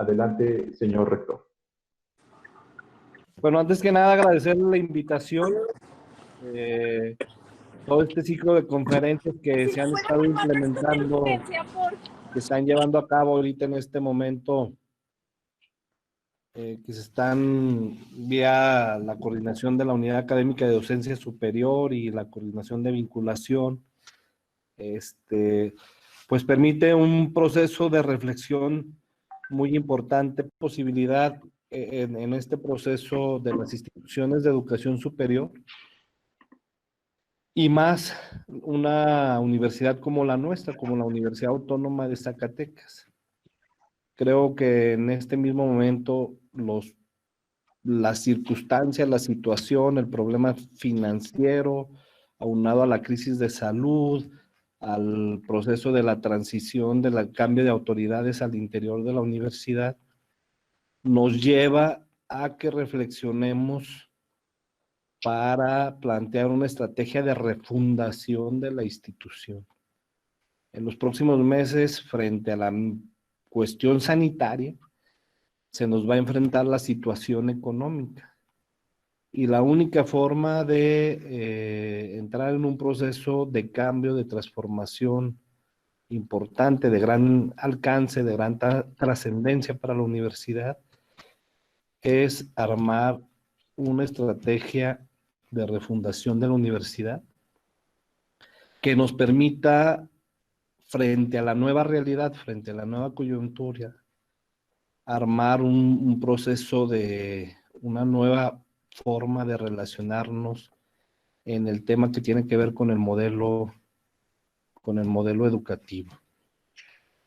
Adelante, señor rector. Bueno, antes que nada agradecerle la invitación, todo este ciclo de conferencias que se han estado implementando, que se están llevando a cabo ahorita en este momento, que se están vía la coordinación de la Unidad Académica de Docencia Superior y la coordinación de vinculación, pues permite un proceso de reflexión muy importante, posibilidad en este proceso de las instituciones de educación superior y más una universidad como la nuestra, como la Universidad Autónoma de Zacatecas. Creo que en este mismo momento las circunstancias, la situación, el problema financiero, aunado a la crisis de salud, al proceso de la transición, del cambio de autoridades al interior de la universidad, nos lleva a que reflexionemos para plantear una estrategia de refundación de la institución. En los próximos meses, frente a la cuestión sanitaria, se nos va a enfrentar la situación económica. Y la única forma de entrar en un proceso de cambio, de transformación importante, de gran alcance, de gran trascendencia para la universidad, es armar una estrategia de refundación de la universidad que nos permita, frente a la nueva realidad, frente a la nueva coyuntura, armar un proceso de una nueva forma de relacionarnos en el tema que tiene que ver con el modelo educativo.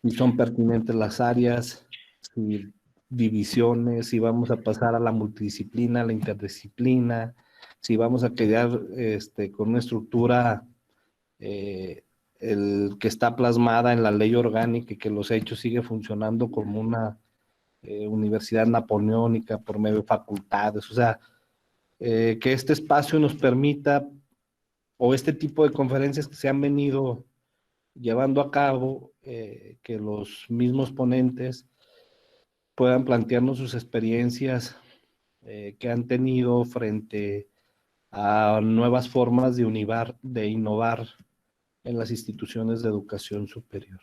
Y son pertinentes las áreas, y divisiones, si vamos a pasar a la multidisciplina, a la interdisciplina, si vamos a quedar con una estructura el que está plasmada en la ley orgánica y que los hechos sigue funcionando como una universidad napoleónica por medio de facultades, o sea, que este espacio nos permita, o este tipo de conferencias que se han venido llevando a cabo, que los mismos ponentes puedan plantearnos sus experiencias que han tenido frente a nuevas formas de innovar en las instituciones de educación superior.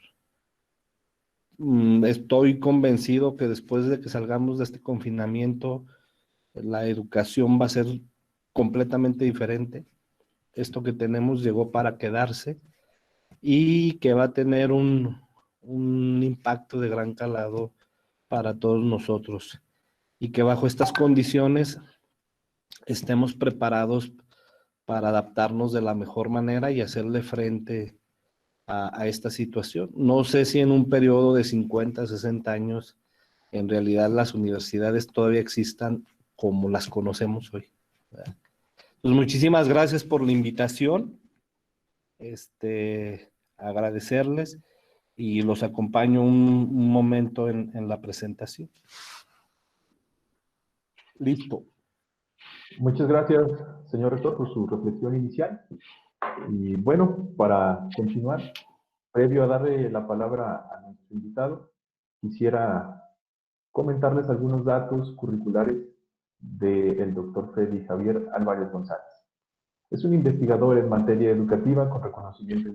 Estoy convencido que después de que salgamos de este confinamiento, la educación va a ser completamente diferente. Esto que tenemos llegó para quedarse y que va a tener un impacto de gran calado para todos nosotros, y que bajo estas condiciones estemos preparados para adaptarnos de la mejor manera y hacerle frente a esta situación. No sé si en un periodo de 50, 60 años, en realidad las universidades todavía existan como las conocemos hoy. Pues muchísimas gracias por la invitación. Agradecerles y los acompaño un momento en la presentación. Listo. Muchas gracias, señor rector, por su reflexión inicial. Y bueno, para continuar, previo a darle la palabra a nuestro invitado, quisiera comentarles algunos datos curriculares del doctor Freddy Javier Álvarez González. Es un investigador en materia educativa con reconocimiento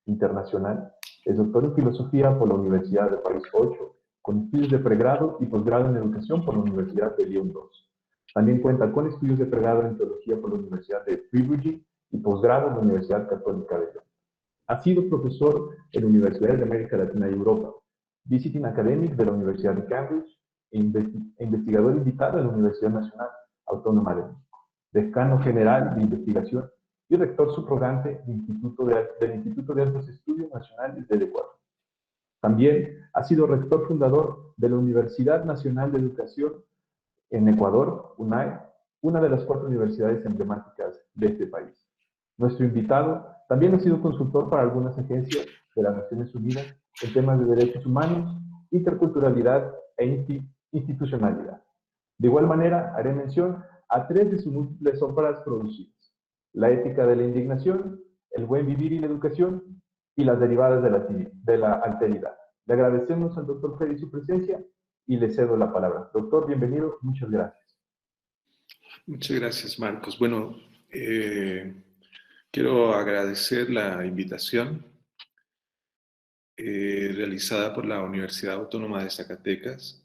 internacional. Es doctor en filosofía por la Universidad de París 8, con estudios de pregrado y posgrado en educación por la Universidad de Lyon 2. También cuenta con estudios de pregrado en teología por la Universidad de Fribourg y posgrado en la Universidad Católica de Lyon. Ha sido profesor en universidades de América Latina y Europa, visiting academic de la Universidad de Cambridge e investigador invitado en la Universidad Nacional Autónoma de México, decano general de investigación y rector subrogante del Instituto de Altos Estudios Nacionales del Ecuador. También ha sido rector fundador de la Universidad Nacional de Educación en Ecuador, UNAE, una de las 4 universidades emblemáticas de este país. Nuestro invitado también ha sido consultor para algunas agencias de las Naciones Unidas en temas de derechos humanos, interculturalidad e institucionalidad. De igual manera, haré mención a 3 de sus múltiples obras producidas: La ética de la indignación, El buen vivir y la educación, y Las derivadas de la alteridad. Le agradecemos al doctor Freddy su presencia y le cedo la palabra. Doctor, bienvenido, muchas gracias. Muchas gracias, Marcos. Bueno, quiero agradecer la invitación realizada por la Universidad Autónoma de Zacatecas,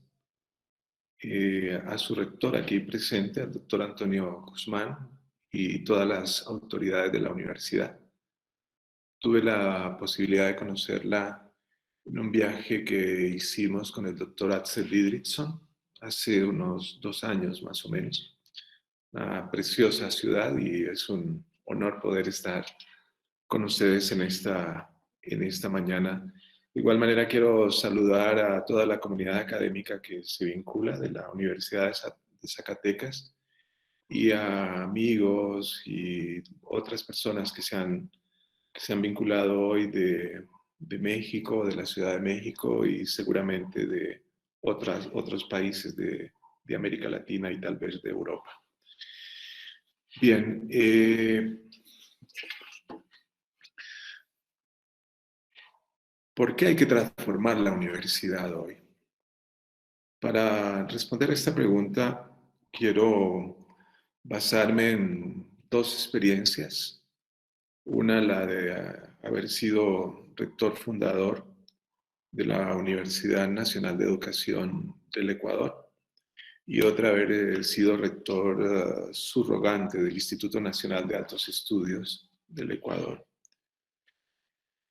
a su rector aquí presente, al doctor Antonio Guzmán, y todas las autoridades de la universidad. Tuve la posibilidad de conocerla en un viaje que hicimos con el doctor Axel Didrikson hace unos 2 años más o menos. Una preciosa ciudad y es un honor poder estar con ustedes en esta mañana. De igual manera quiero saludar a toda la comunidad académica que se vincula de la Universidad de Zacatecas y a amigos y otras personas que se han vinculado hoy de México, de la Ciudad de México y seguramente de otros países de América Latina y tal vez de Europa. Bien, ¿por qué hay que transformar la universidad hoy? Para responder a esta pregunta, quiero basarme en 2 experiencias. Una, la de haber sido rector fundador de la Universidad Nacional de Educación del Ecuador, y otra, haber sido rector subrogante del Instituto Nacional de Altos Estudios del Ecuador.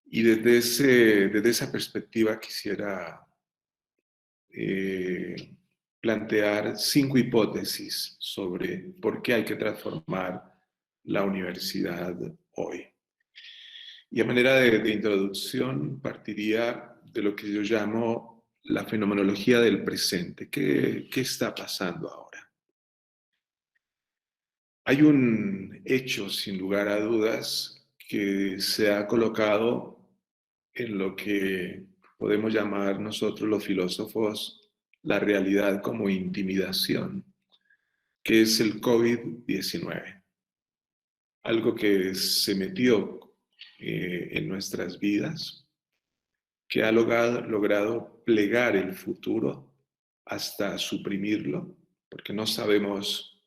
Y desde esa perspectiva quisiera plantear 5 hipótesis sobre por qué hay que transformar la universidad hoy. Y a manera de introducción partiría de lo que yo llamo la fenomenología del presente. ¿Qué está pasando ahora? Hay un hecho, sin lugar a dudas, que se ha colocado en lo que podemos llamar nosotros los filósofos la realidad como intimidación, que es el COVID-19. Algo que se metió en nuestras vidas, que ha logrado plegar el futuro hasta suprimirlo, porque no sabemos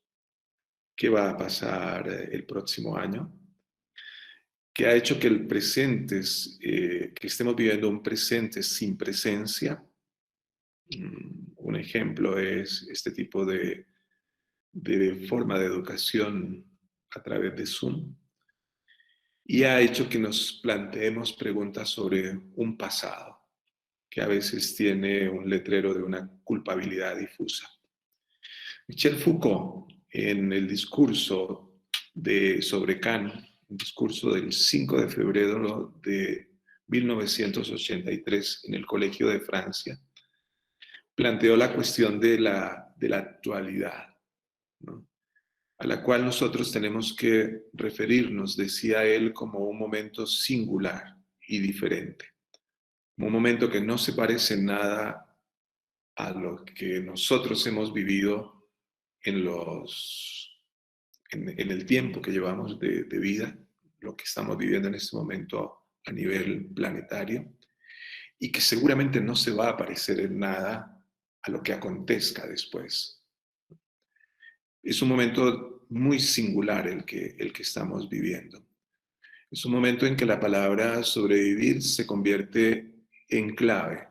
qué va a pasar el próximo año, que ha hecho que el presente, que estemos viviendo un presente sin presencia. Un ejemplo es este tipo de forma de educación a través de Zoom, y ha hecho que nos planteemos preguntas sobre un pasado que a veces tiene un letrero de una culpabilidad difusa. Michel Foucault, en el discurso sobre Kant, un discurso del 5 de febrero de 1983 en el Colegio de Francia, planteó la cuestión de la actualidad, ¿no?, a la cual nosotros tenemos que referirnos, decía él, como un momento singular y diferente, un momento que no se parece en nada a lo que nosotros hemos vivido en el tiempo que llevamos de vida, lo que estamos viviendo en este momento a nivel planetario, y que seguramente no se va a parecer en nada a lo que acontezca después. Es un momento muy singular el que estamos viviendo. Es un momento en que la palabra sobrevivir se convierte en clave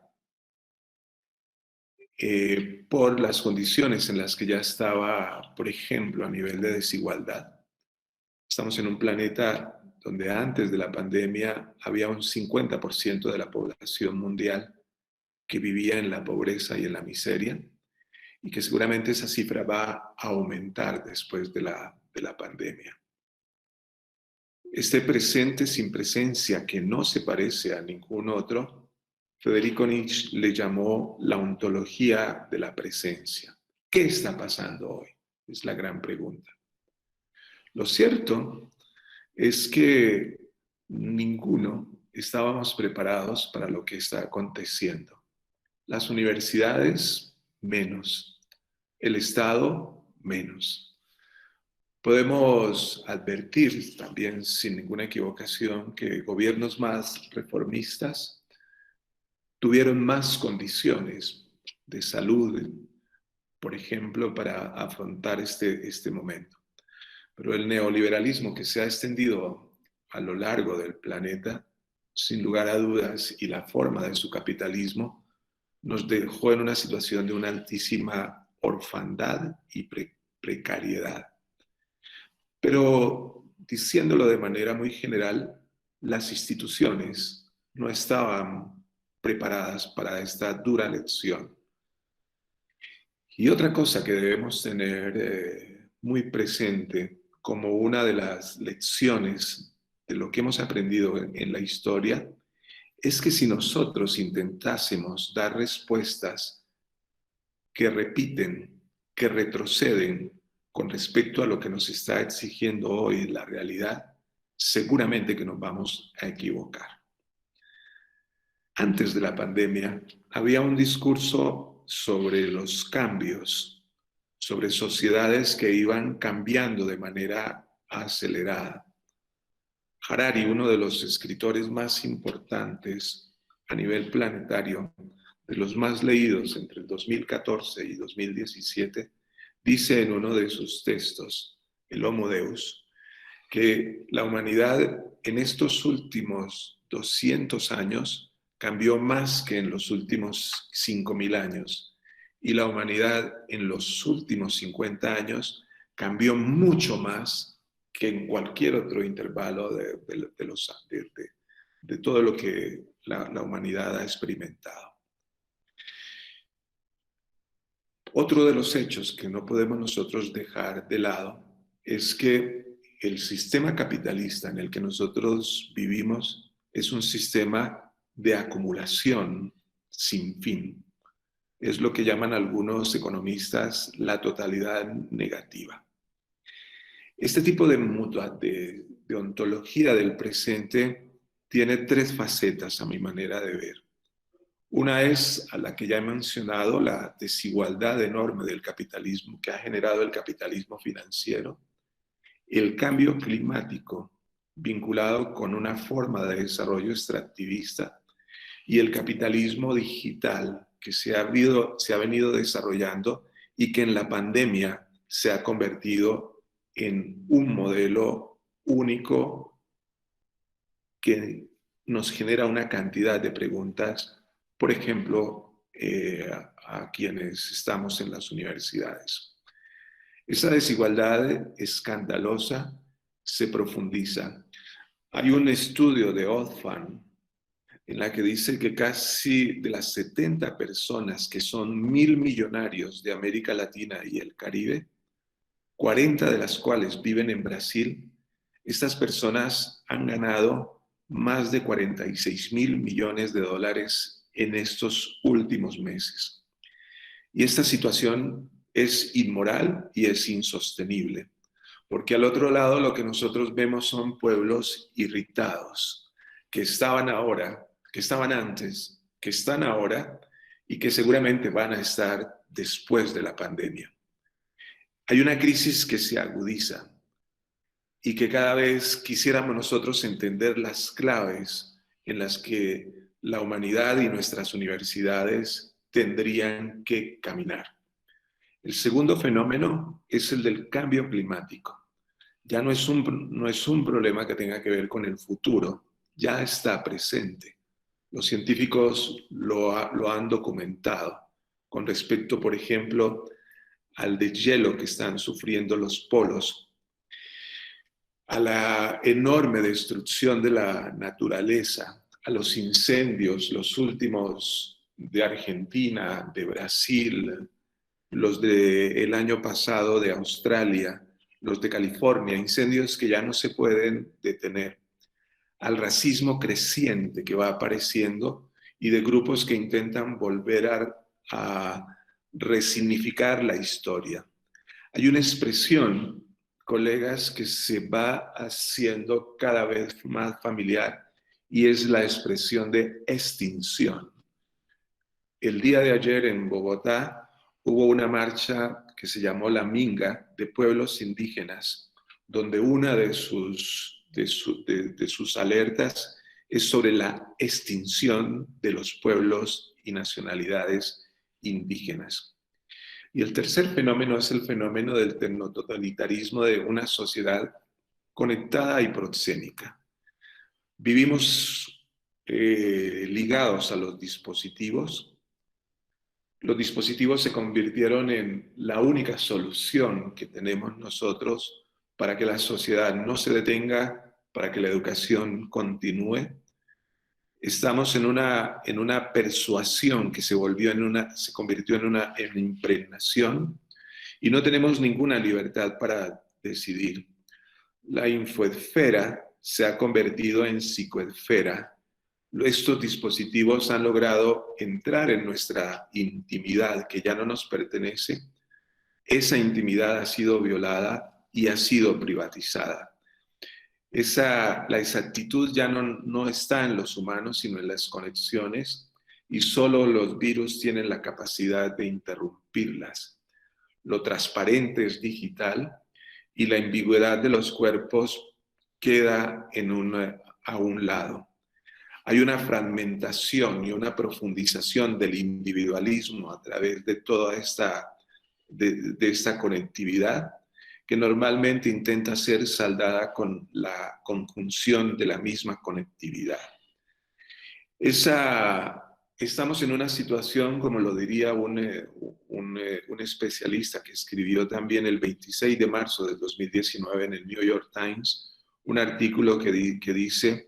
por las condiciones en las que ya estaba, por ejemplo, a nivel de desigualdad. Estamos en un planeta donde antes de la pandemia había un 50% de la población mundial que vivía en la pobreza y en la miseria, y que seguramente esa cifra va a aumentar después de la pandemia. Este presente sin presencia que no se parece a ningún otro, Federico Nietzsche le llamó la ontología de la presencia. ¿Qué está pasando hoy? Es la gran pregunta. Lo cierto es que ninguno estábamos preparados para lo que está aconteciendo. Las universidades, menos. El Estado, menos. Podemos advertir también, sin ninguna equivocación, que gobiernos más reformistas tuvieron más condiciones de salud, por ejemplo, para afrontar este momento. Pero el neoliberalismo que se ha extendido a lo largo del planeta, sin lugar a dudas, y la forma de su capitalismo, nos dejó en una situación de una altísima orfandad y precariedad. Pero, diciéndolo de manera muy general, las instituciones no estaban preparadas para esta dura lección. Y otra cosa que debemos tener muy presente como una de las lecciones de lo que hemos aprendido en la historia es que si nosotros intentásemos dar respuestas que repiten, que retroceden con respecto a lo que nos está exigiendo hoy la realidad, seguramente que nos vamos a equivocar. Antes de la pandemia, había un discurso sobre los cambios, sobre sociedades que iban cambiando de manera acelerada. Harari, uno de los escritores más importantes a nivel planetario, de los más leídos entre el 2014 y 2017, dice en uno de sus textos, el Homo Deus, que la humanidad en estos últimos 200 años cambió más que en los últimos 5.000 años. Y la humanidad en los últimos 50 años cambió mucho más que en cualquier otro intervalo de todo lo que la humanidad ha experimentado. Otro de los hechos que no podemos nosotros dejar de lado es que el sistema capitalista en el que nosotros vivimos es un sistema de acumulación sin fin. Es lo que llaman algunos economistas la totalidad negativa. Este tipo de ontología del presente tiene tres facetas a mi manera de ver. Una es a la que ya he mencionado, la desigualdad enorme del capitalismo que ha generado el capitalismo financiero, el cambio climático vinculado con una forma de desarrollo extractivista y el capitalismo digital que se ha venido desarrollando y que en la pandemia se ha convertido en un modelo único que nos genera una cantidad de preguntas, por ejemplo, a quienes estamos en las universidades. Esa desigualdad escandalosa se profundiza. Hay un estudio de Oxfam en la que dice que casi de las 70 personas que son 1.000 millonarios de América Latina y el Caribe, 40 de las cuales viven en Brasil, estas personas han ganado más de 46.000 millones de dólares en estos últimos meses. Y esta situación es inmoral y es insostenible, porque al otro lado lo que nosotros vemos son pueblos irritados, que estaban antes, que están ahora y que seguramente van a estar después de la pandemia. Hay una crisis que se agudiza y que cada vez quisiéramos nosotros entender las claves en las que la humanidad y nuestras universidades tendrían que caminar. El segundo fenómeno es el del cambio climático. Ya no es un problema que tenga que ver con el futuro, ya está presente. Los científicos lo han documentado con respecto, por ejemplo, al deshielo que están sufriendo los polos, a la enorme destrucción de la naturaleza, a los incendios, los últimos de Argentina, de Brasil, los del año pasado de Australia, los de California, incendios que ya no se pueden detener, al racismo creciente que va apareciendo y de grupos que intentan volver a resignificar la historia. Hay una expresión, colegas, que se va haciendo cada vez más familiar y es la expresión de extinción. El día de ayer en Bogotá hubo una marcha que se llamó La Minga de pueblos indígenas, donde una de sus alertas es sobre la extinción de los pueblos y nacionalidades indígenas. Y el tercer fenómeno es el fenómeno del tecnototalitarismo de una sociedad conectada y proxémica. Vivimos ligados a los dispositivos. Los dispositivos se convirtieron en la única solución que tenemos nosotros para que la sociedad no se detenga, para que la educación continúe. Estamos en una persuasión que se convirtió en una impregnación y no tenemos ninguna libertad para decidir. La infoesfera se ha convertido en psicoesfera. Estos dispositivos han logrado entrar en nuestra intimidad que ya no nos pertenece. Esa intimidad ha sido violada y ha sido privatizada. La exactitud ya no está en los humanos, sino en las conexiones, y solo los virus tienen la capacidad de interrumpirlas. Lo transparente es digital y la ambigüedad de los cuerpos queda a un lado. Hay una fragmentación y una profundización del individualismo a través de toda esta conectividad que normalmente intenta ser saldada con la conjunción de la misma conectividad. Estamos en una situación, como lo diría un especialista que escribió también el 26 de marzo del 2019 en el New York Times, un artículo que dice: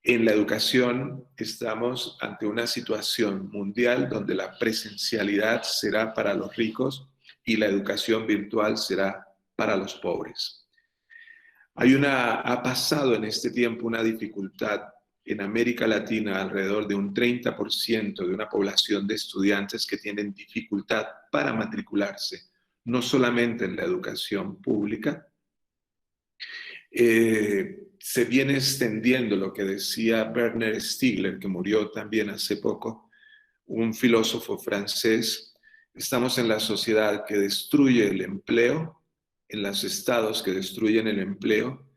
en la educación estamos ante una situación mundial donde la presencialidad será para los ricos y la educación virtual será para los pobres. Ha pasado en este tiempo una dificultad en América Latina, alrededor de un 30% de una población de estudiantes que tienen dificultad para matricularse, no solamente en la educación pública. Se viene extendiendo lo que decía Bernard Stiegler, que murió también hace poco, un filósofo francés. Estamos en la sociedad que destruye el empleo, en los estados que destruyen el empleo,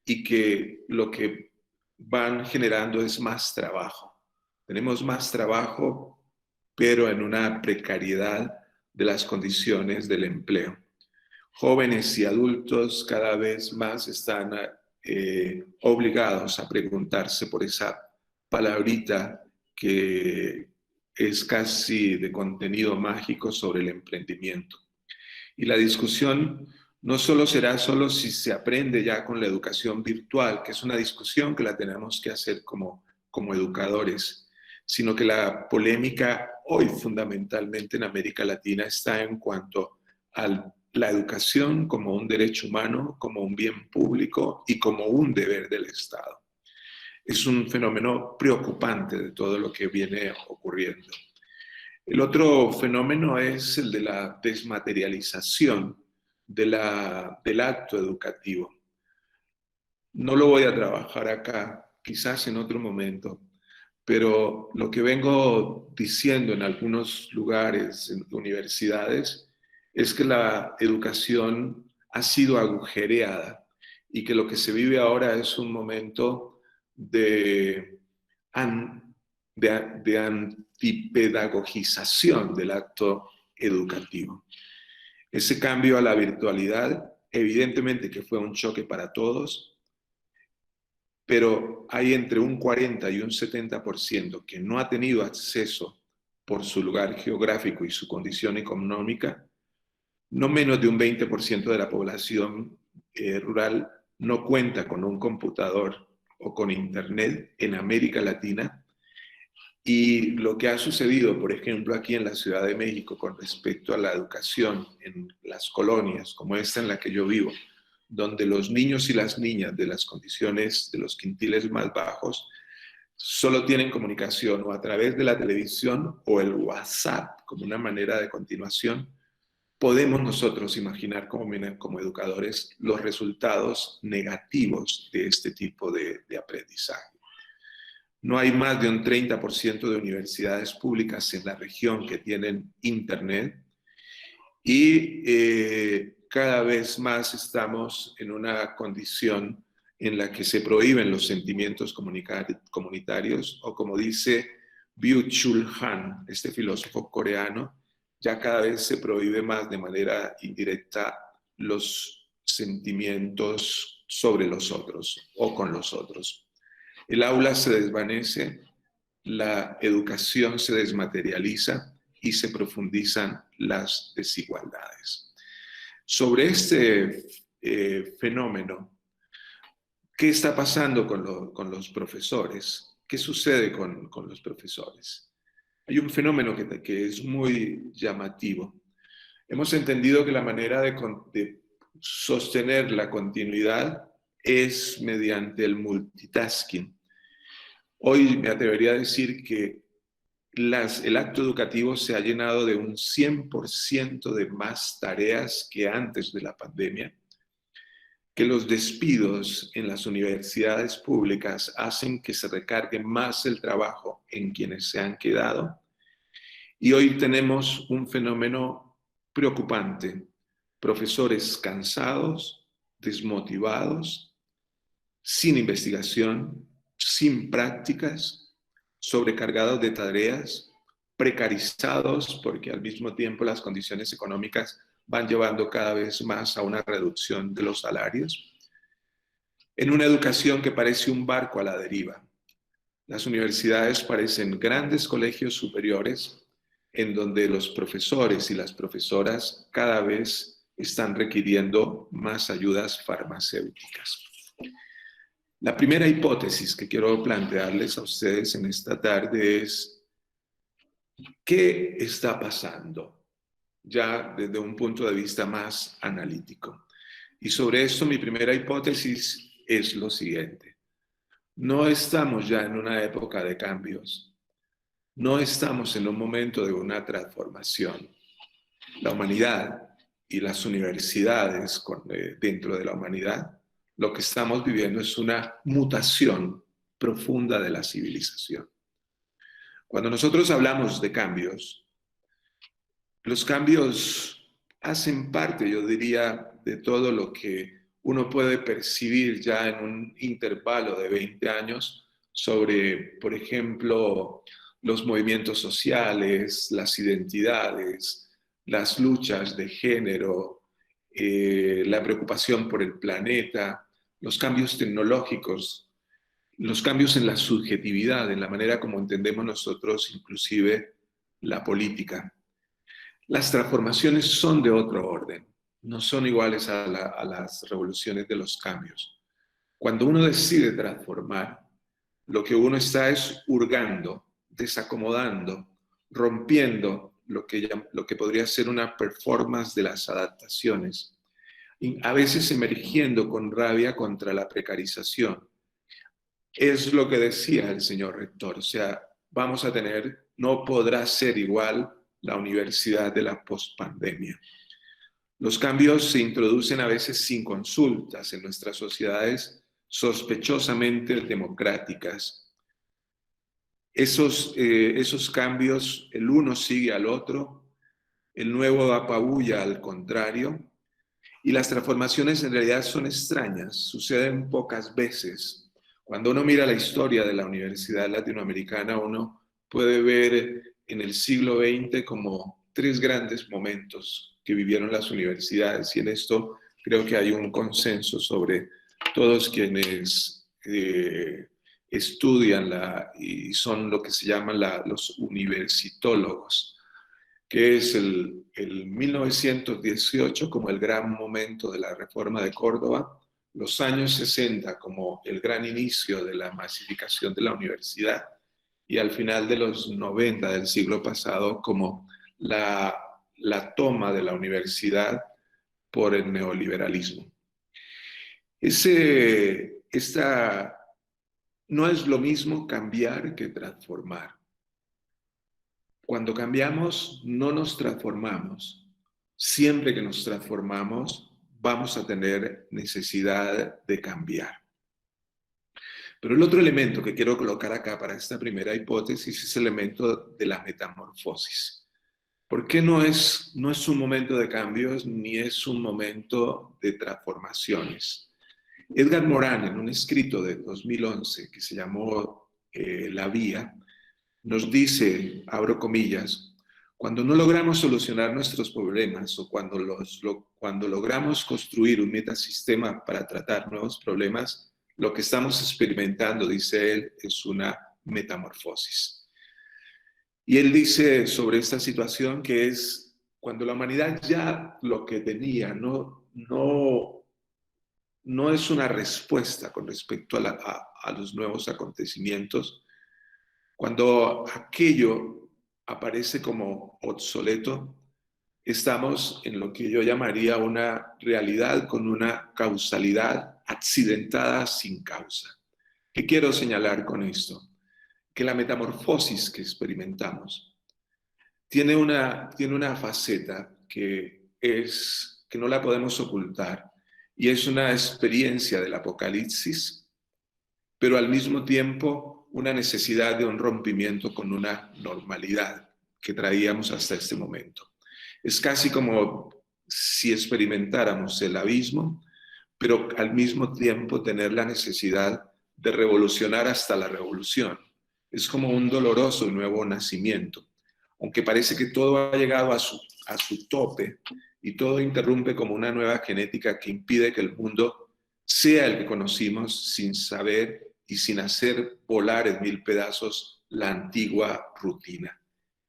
y que lo que van generando es más trabajo. Tenemos más trabajo, pero en una precariedad de las condiciones del empleo. Jóvenes y adultos cada vez más están obligados a preguntarse por esa palabrita que es casi de contenido mágico sobre el emprendimiento. Y la discusión no será solo si se aprende ya con la educación virtual, que es una discusión que la tenemos que hacer como educadores, sino que la polémica hoy fundamentalmente en América Latina está en cuanto a la educación como un derecho humano, como un bien público y como un deber del Estado. Es un fenómeno preocupante de todo lo que viene ocurriendo. El otro fenómeno es el de la desmaterialización del acto educativo. No lo voy a trabajar acá, quizás en otro momento, pero lo que vengo diciendo en algunos lugares, en universidades, es que la educación ha sido agujereada y que lo que se vive ahora es un momento de antipedagogización del acto educativo. Ese cambio a la virtualidad, evidentemente que fue un choque para todos, pero hay entre un 40 y un 70% que no ha tenido acceso por su lugar geográfico y su condición económica. No menos de un 20% de la población rural no cuenta con un computador o con internet en América Latina. Y lo que ha sucedido, por ejemplo, aquí en la Ciudad de México con respecto a la educación en las colonias, como esta en la que yo vivo, donde los niños y las niñas de las condiciones de los quintiles más bajos solo tienen comunicación o a través de la televisión o el WhatsApp como una manera de continuación, podemos nosotros imaginar como educadores los resultados negativos de este tipo de aprendizaje. No hay más de un 30% de universidades públicas en la región que tienen internet y cada vez más estamos en una condición en la que se prohíben los sentimientos comunitarios o, como dice Byung-Chul Han, este filósofo coreano, ya cada vez se prohíbe más de manera indirecta los sentimientos sobre los otros o con los otros. El aula se desvanece, la educación se desmaterializa y se profundizan las desigualdades. Sobre este fenómeno, ¿qué está pasando con los profesores? ¿Qué sucede con los profesores? Hay un fenómeno que es muy llamativo. Hemos entendido que la manera de sostener la continuidad es mediante el multitasking. Hoy me atrevería a decir que el acto educativo se ha llenado de un 100% de más tareas que antes de la pandemia, que los despidos en las universidades públicas hacen que se recargue más el trabajo en quienes se han quedado. Y hoy tenemos un fenómeno preocupante: profesores cansados, desmotivados, sin investigación, sin prácticas, sobrecargados de tareas, precarizados porque al mismo tiempo las condiciones económicas van llevando cada vez más a una reducción de los salarios, en una educación que parece un barco a la deriva. Las universidades parecen grandes colegios superiores en donde los profesores y las profesoras cada vez están requiriendo más ayudas farmacéuticas. La primera hipótesis que quiero plantearles a ustedes en esta tarde es: ¿qué está pasando? Ya desde un punto de vista más analítico. Y sobre esto mi primera hipótesis es lo siguiente: no estamos ya en una época de cambios, no estamos en un momento de una transformación. La humanidad y las universidades dentro de la humanidad, lo que estamos viviendo es una mutación profunda de la civilización. Cuando nosotros hablamos de cambios, los cambios hacen parte, yo diría, de todo lo que uno puede percibir ya en un intervalo de 20 años sobre, por ejemplo, los movimientos sociales, las identidades, las luchas de género, la preocupación por el planeta, los cambios tecnológicos, los cambios en la subjetividad, en la manera como entendemos nosotros inclusive la política. Las transformaciones son de otro orden, no son iguales a las revoluciones de los cambios. Cuando uno decide transformar, lo que uno está es hurgando, desacomodando, rompiendo lo que podría ser una performance de las adaptaciones, y a veces emergiendo con rabia contra la precarización. Es lo que decía el señor rector, o sea, no podrá ser igual la universidad de la pospandemia. Los cambios se introducen a veces sin consultas en nuestras sociedades sospechosamente democráticas. Esos cambios, el uno sigue al otro, el nuevo apabulla al contrario, y las transformaciones en realidad son extrañas, suceden pocas veces. Cuando uno mira la historia de la Universidad Latinoamericana, uno puede ver en el siglo XX como 3 grandes momentos que vivieron las universidades, y en esto creo que hay un consenso sobre todos quienes estudian y son lo que se llaman los universitólogos, que es el 1918 como el gran momento de la reforma de Córdoba, los años 60 como el gran inicio de la masificación de la universidad, y al final de los 90 del siglo pasado como la toma de la universidad por el neoliberalismo. No es lo mismo cambiar que transformar. Cuando cambiamos, no nos transformamos. Siempre que nos transformamos, vamos a tener necesidad de cambiar. Pero el otro elemento que quiero colocar acá para esta primera hipótesis es el elemento de la metamorfosis. ¿Por qué no es un momento de cambios ni es un momento de transformaciones? Edgar Morin, en un escrito de 2011 que se llamó La Vía, nos dice, abro comillas, cuando no logramos solucionar nuestros problemas o cuando logramos construir un metasistema para tratar nuevos problemas, lo que estamos experimentando, dice él, es una metamorfosis. Y él dice sobre esta situación que es cuando la humanidad ya lo que tenía no es una respuesta con respecto a los nuevos acontecimientos, cuando aquello aparece como obsoleto, estamos en lo que yo llamaría una realidad con una causalidad accidentada sin causa. ¿Qué quiero señalar con esto? Que la metamorfosis que experimentamos tiene una faceta que no la podemos ocultar, y es una experiencia del apocalipsis, pero al mismo tiempo una necesidad de un rompimiento con una normalidad que traíamos hasta este momento. Es casi como si experimentáramos el abismo, pero al mismo tiempo tener la necesidad de revolucionar hasta la revolución. Es como un doloroso nuevo nacimiento, aunque parece que todo ha llegado a su tope y todo interrumpe como una nueva genética que impide que el mundo sea el que conocimos sin saber y sin hacer volar en mil pedazos la antigua rutina.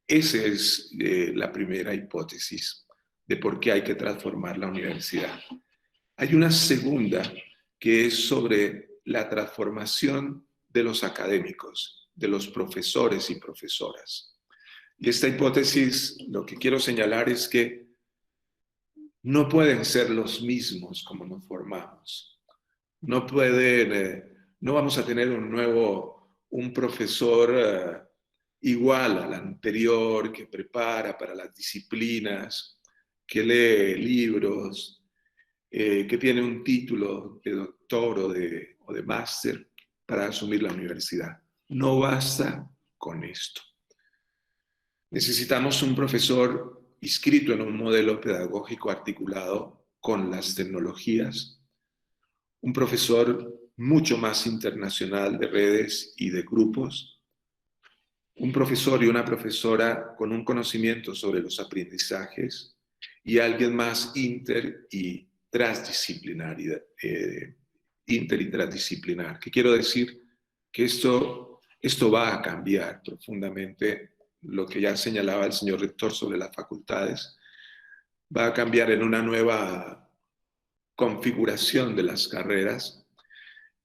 Esa es la primera hipótesis de por qué hay que transformar la universidad. Hay una segunda que es sobre la transformación de los académicos, de los profesores y profesoras. Y esta hipótesis, lo que quiero señalar es que no pueden ser los mismos como nos formamos. No vamos a tener un profesor igual al anterior, que prepara para las disciplinas, que lee libros, que tiene un título de doctor o de máster para asumir la universidad. No basta con esto. Necesitamos un profesor inscrito en un modelo pedagógico articulado con las tecnologías, un profesor mucho más internacional de redes y de grupos, un profesor y una profesora con un conocimiento sobre los aprendizajes y alguien más inter y transdisciplinar. ¿Qué quiero decir? Que esto va a cambiar profundamente lo que ya señalaba el señor rector sobre las facultades, va a cambiar en una nueva configuración de las carreras,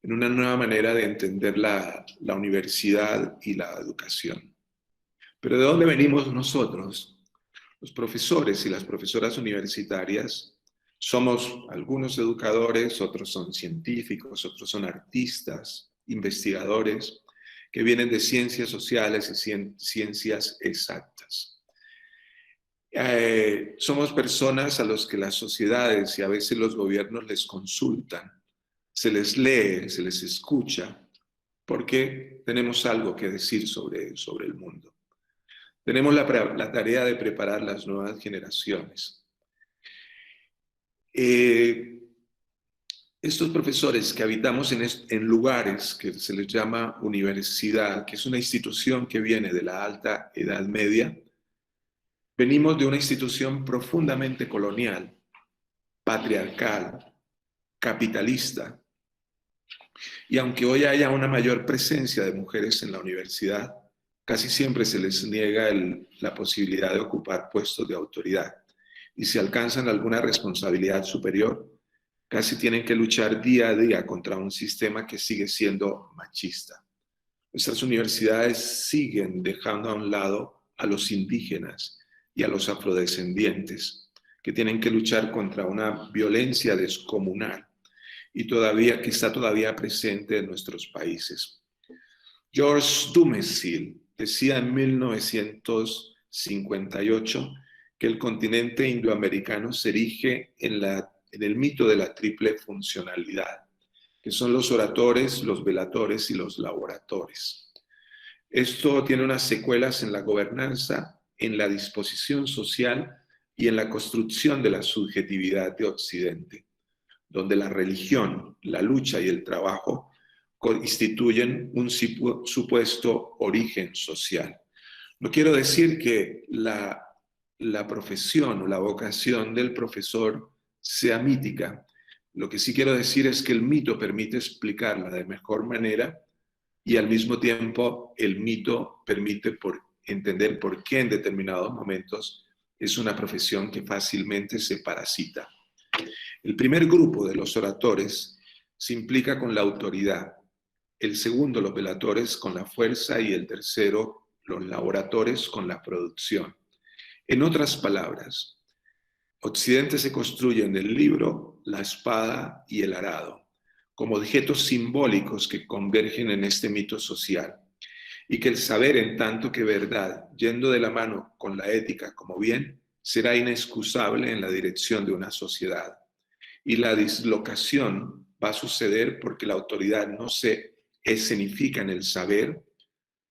en una nueva manera de entender la universidad y la educación. Pero ¿de dónde venimos nosotros? Los profesores y las profesoras universitarias somos algunos educadores, otros son científicos, otros son artistas, investigadores, que vienen de ciencias sociales y ciencias exactas. Somos personas a los que las sociedades y a veces los gobiernos les consultan, se les lee, se les escucha, porque tenemos algo que decir sobre el mundo. Tenemos la tarea de preparar las nuevas generaciones. Estos profesores que habitamos en lugares que se les llama universidad, que es una institución que viene de la Alta Edad Media, venimos de una institución profundamente colonial, patriarcal, capitalista. Y aunque hoy haya una mayor presencia de mujeres en la universidad, casi siempre se les niega la posibilidad de ocupar puestos de autoridad. Y si alcanzan alguna responsabilidad superior, casi tienen que luchar día a día contra un sistema que sigue siendo machista. Nuestras universidades siguen dejando a un lado a los indígenas y a los afrodescendientes, que tienen que luchar contra una violencia descomunal y que está todavía presente en nuestros países. George Dumézil decía en 1958 que el continente indoamericano se erige en el mito de la triple funcionalidad, que son los oradores, los veladores y los laboradores. Esto tiene unas secuelas en la gobernanza, en la disposición social y en la construcción de la subjetividad de Occidente, donde la religión, la lucha y el trabajo constituyen un supuesto origen social. No quiero decir que la profesión o la vocación del profesor sea mítica. Lo que sí quiero decir es que el mito permite explicarla de mejor manera y al mismo tiempo el mito permite entender por qué en determinados momentos es una profesión que fácilmente se parasita. El primer grupo de los oradores se implica con la autoridad, el segundo los veladores con la fuerza y el tercero los laboradores con la producción. En otras palabras, Occidente se construye en el libro, la espada y el arado, como objetos simbólicos que convergen en este mito social, y que el saber en tanto que verdad, yendo de la mano con la ética como bien, será inexcusable en la dirección de una sociedad. Y la dislocación va a suceder porque la autoridad no se escenifica en el saber,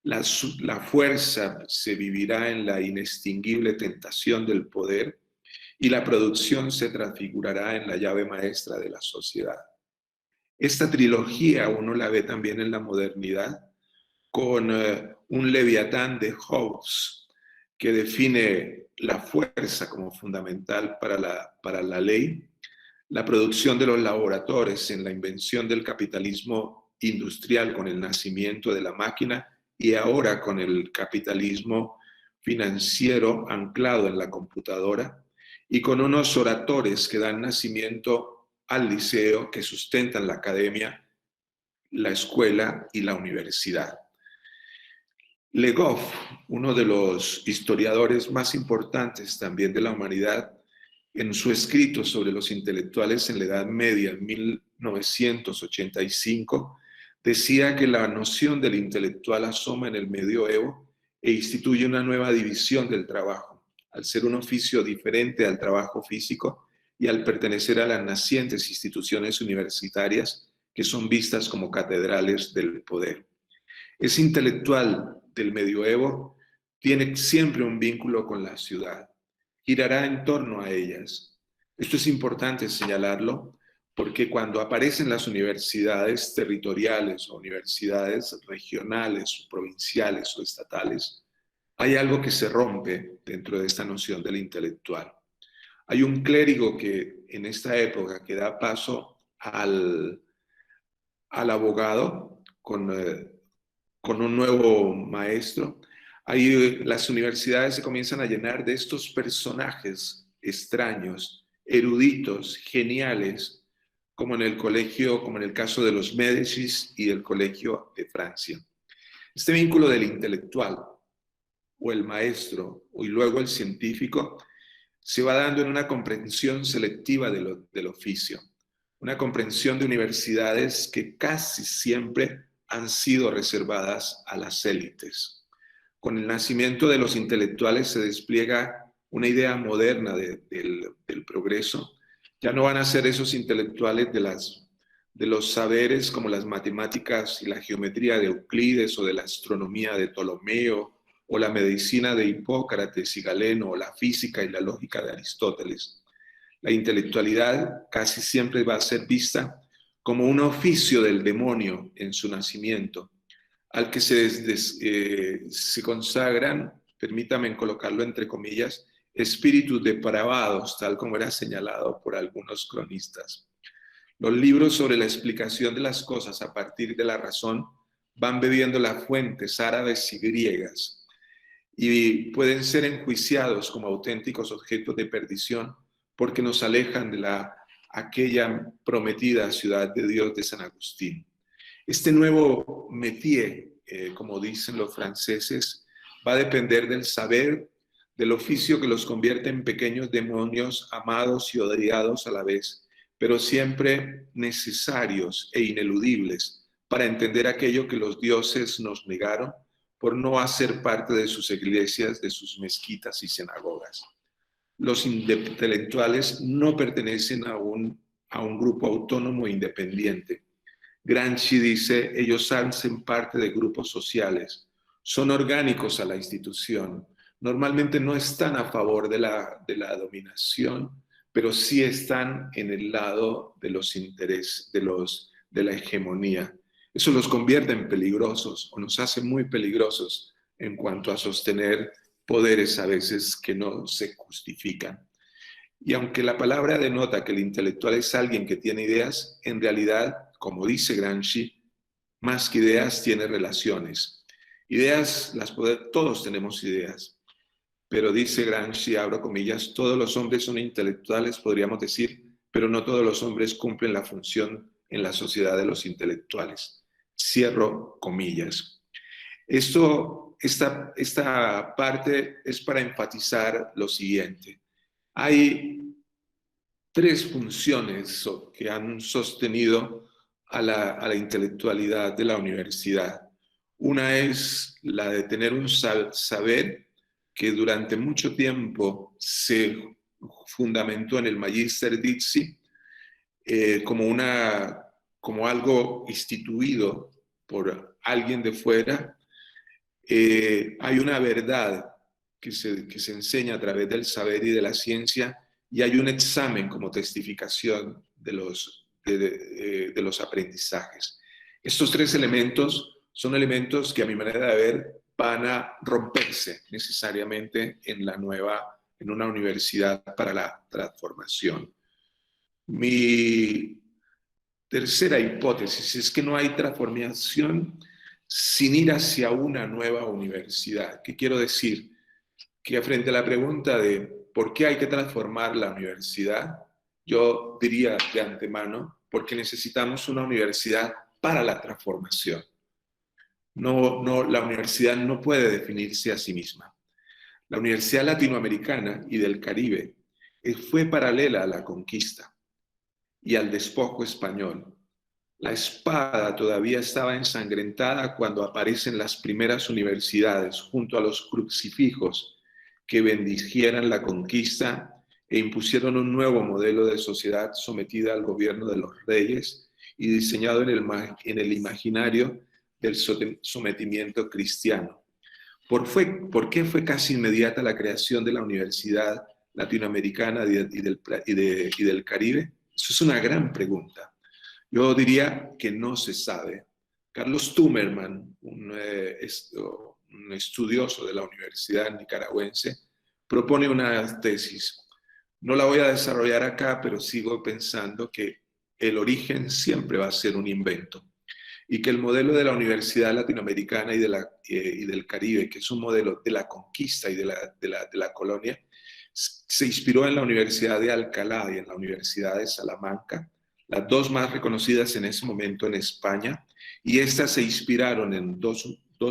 la fuerza se vivirá en la inextinguible tentación del poder y la producción se transfigurará en la llave maestra de la sociedad. Esta trilogía uno la ve también en la modernidad con un Leviatán de Hobbes que define la fuerza como fundamental para la ley, la producción de los laboratorios en la invención del capitalismo industrial con el nacimiento de la máquina y ahora con el capitalismo financiero anclado en la computadora y con unos oradores que dan nacimiento al liceo, que sustentan la academia, la escuela y la universidad. Le Goff, uno de los historiadores más importantes también de la humanidad, en su escrito sobre los intelectuales en la Edad Media, en 1985, decía que la noción del intelectual asoma en el medioevo e instituye una nueva división del trabajo, al ser un oficio diferente al trabajo físico y al pertenecer a las nacientes instituciones universitarias que son vistas como catedrales del poder. Ese intelectual del medioevo tiene siempre un vínculo con la ciudad, girará en torno a ellas. Esto es importante señalarlo porque cuando aparecen las universidades territoriales o universidades regionales, provinciales o estatales, hay algo que se rompe dentro de esta noción del intelectual. Hay un clérigo que en esta época que da paso al abogado con un nuevo maestro. Ahí las universidades se comienzan a llenar de estos personajes extraños, eruditos, geniales, como en el colegio, como en el caso de los Médicis y del Colegio de Francia. Este vínculo del intelectual o el maestro y luego el científico se va dando en una comprensión selectiva del oficio, una comprensión de universidades que casi siempre han sido reservadas a las élites. Con el nacimiento de los intelectuales se despliega una idea moderna del progreso. Ya no van a ser esos intelectuales de los saberes como las matemáticas y la geometría de Euclides o de la astronomía de Ptolomeo o la medicina de Hipócrates y Galeno o la física y la lógica de Aristóteles. La intelectualidad casi siempre va a ser vista como un oficio del demonio en su nacimiento, al que se consagran, permítame colocarlo entre comillas, espíritus depravados, tal como era señalado por algunos cronistas. Los libros sobre la explicación de las cosas a partir de la razón van bebiendo las fuentes árabes y griegas y pueden ser enjuiciados como auténticos objetos de perdición porque nos alejan de aquella prometida ciudad de Dios de San Agustín. Este nuevo métier, como dicen los franceses, va a depender del saber, del oficio que los convierte en pequeños demonios amados y odiados a la vez, pero siempre necesarios e ineludibles para entender aquello que los dioses nos negaron por no hacer parte de sus iglesias, de sus mezquitas y sinagogas. Los intelectuales no pertenecen a un grupo autónomo e independiente. Gramsci dice, ellos hacen parte de grupos sociales, son orgánicos a la institución, normalmente no están a favor de la dominación, pero sí están en el lado de los intereses, de la hegemonía. Eso los convierte en peligrosos o nos hace muy peligrosos en cuanto a sostener poderes a veces que no se justifican. Y aunque la palabra denota que el intelectual es alguien que tiene ideas, en realidad, como dice Gramsci, más que ideas tiene relaciones. Ideas, todos tenemos ideas, pero dice Gramsci, abro comillas, todos los hombres son intelectuales, podríamos decir, pero no todos los hombres cumplen la función en la sociedad de los intelectuales. Cierro comillas. Esta parte es para enfatizar lo siguiente. Hay tres funciones que han sostenido a la intelectualidad de la universidad. Una es la de tener un saber que durante mucho tiempo se fundamentó en el Magister Dicti como algo instituido por alguien de fuera. Hay una verdad que se enseña a través del saber y de la ciencia, y hay un examen como testificación de los aprendizajes. Estos tres elementos son elementos que, a mi manera de ver, van a romperse necesariamente en una universidad para la transformación. Mi tercera hipótesis es que no hay transformación sin ir hacia una nueva universidad. ¿Qué quiero decir? Que frente a la pregunta de por qué hay que transformar la universidad, yo diría de antemano, porque necesitamos una universidad para la transformación. La universidad no puede definirse a sí misma. La Universidad Latinoamericana y del Caribe fue paralela a la conquista y al despojo español. La espada todavía estaba ensangrentada cuando aparecen las primeras universidades junto a los crucifijos que bendijieran la conquista e impusieron un nuevo modelo de sociedad sometida al gobierno de los reyes y diseñado en el imaginario del sometimiento cristiano. ¿Por qué fue casi inmediata la creación de la Universidad Latinoamericana y del Caribe? Eso es una gran pregunta. Yo diría que no se sabe. Carlos Tumerman, un estudioso de la Universidad Nicaragüense, propone una tesis. No la voy a desarrollar acá, pero sigo pensando que el origen siempre va a ser un invento y que el modelo de la Universidad Latinoamericana y del Caribe, que es un modelo de la conquista y de la colonia, se inspiró en la Universidad de Alcalá y en la Universidad de Salamanca, las dos más reconocidas en ese momento en España, y estas se inspiraron en dos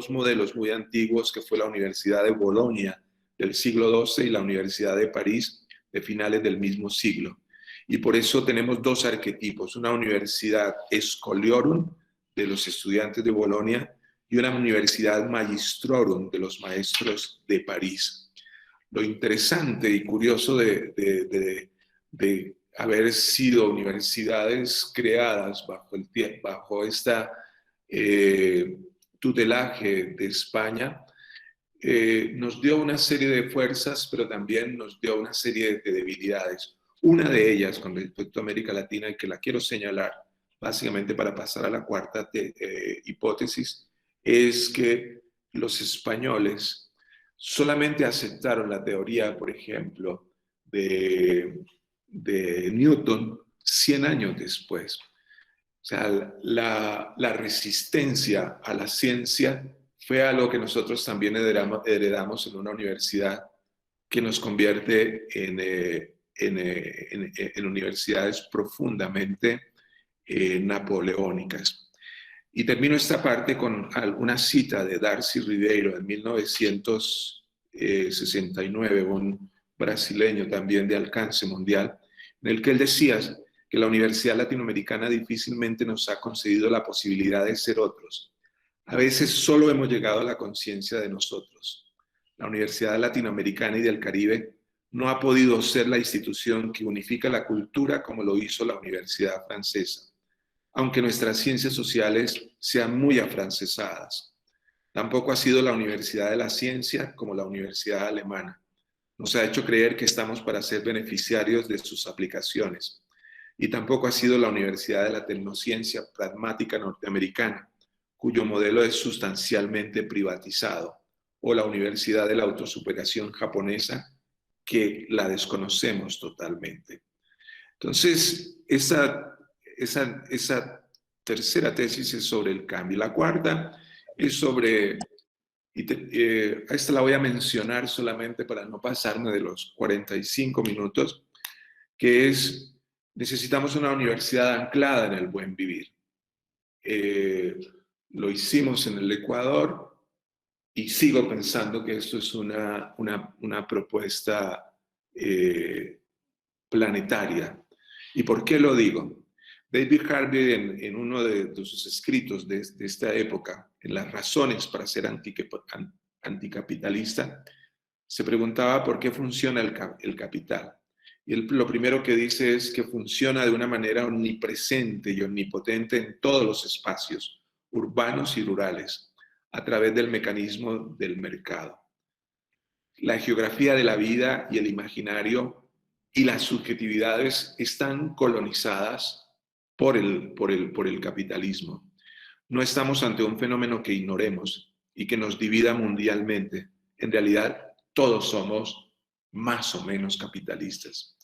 modelos muy antiguos, que fue la Universidad de Bolonia del siglo XII y la Universidad de París de finales del mismo siglo. Y por eso tenemos dos arquetipos, una universidad Scholiorum de los estudiantes de Bolonia y una universidad Magistrorum de los maestros de París. Lo interesante y curioso de haber sido universidades creadas bajo esta tutelaje de España, nos dio una serie de fuerzas, pero también nos dio una serie de debilidades. Una de ellas, con respecto a América Latina, y que la quiero señalar básicamente para pasar a la cuarta hipótesis, es que los españoles solamente aceptaron la teoría, por ejemplo, de Newton 100 años después. O sea, la resistencia a la ciencia fue algo que nosotros también heredamos en una universidad que nos convierte en universidades profundamente napoleónicas. Y termino esta parte con una cita de Darcy Ribeiro en 1969, un brasileño también de alcance mundial, en el que él decía que la Universidad Latinoamericana difícilmente nos ha concedido la posibilidad de ser otros. A veces solo hemos llegado a la conciencia de nosotros. La Universidad Latinoamericana y del Caribe no ha podido ser la institución que unifica la cultura como lo hizo la Universidad Francesa, aunque nuestras ciencias sociales sean muy afrancesadas. Tampoco ha sido la Universidad de la Ciencia como la Universidad Alemana. Nos ha hecho creer que estamos para ser beneficiarios de sus aplicaciones. Y tampoco ha sido la Universidad de la Tecnociencia Pragmática Norteamericana, cuyo modelo es sustancialmente privatizado. o la Universidad de la Autosuperación japonesa, que la desconocemos totalmente. Entonces, esa tercera tesis es sobre el cambio. La cuarta es sobre, esta la voy a mencionar solamente para no pasarme de los 45 minutos, que es, necesitamos una universidad anclada en el buen vivir. Lo hicimos en el Ecuador y sigo pensando que esto es una propuesta planetaria. ¿Y por qué lo digo? David Harvey, en uno de sus escritos de esta época, en las razones para ser anticapitalista, se preguntaba por qué funciona el capital. Y él lo primero que dice es que funciona de una manera omnipresente y omnipotente en todos los espacios, urbanos y rurales, a través del mecanismo del mercado. La geografía de la vida y el imaginario y las subjetividades están colonizadas por el capitalismo. No estamos ante un fenómeno que ignoremos y que nos divida mundialmente. En realidad, todos somos más o menos capitalistas.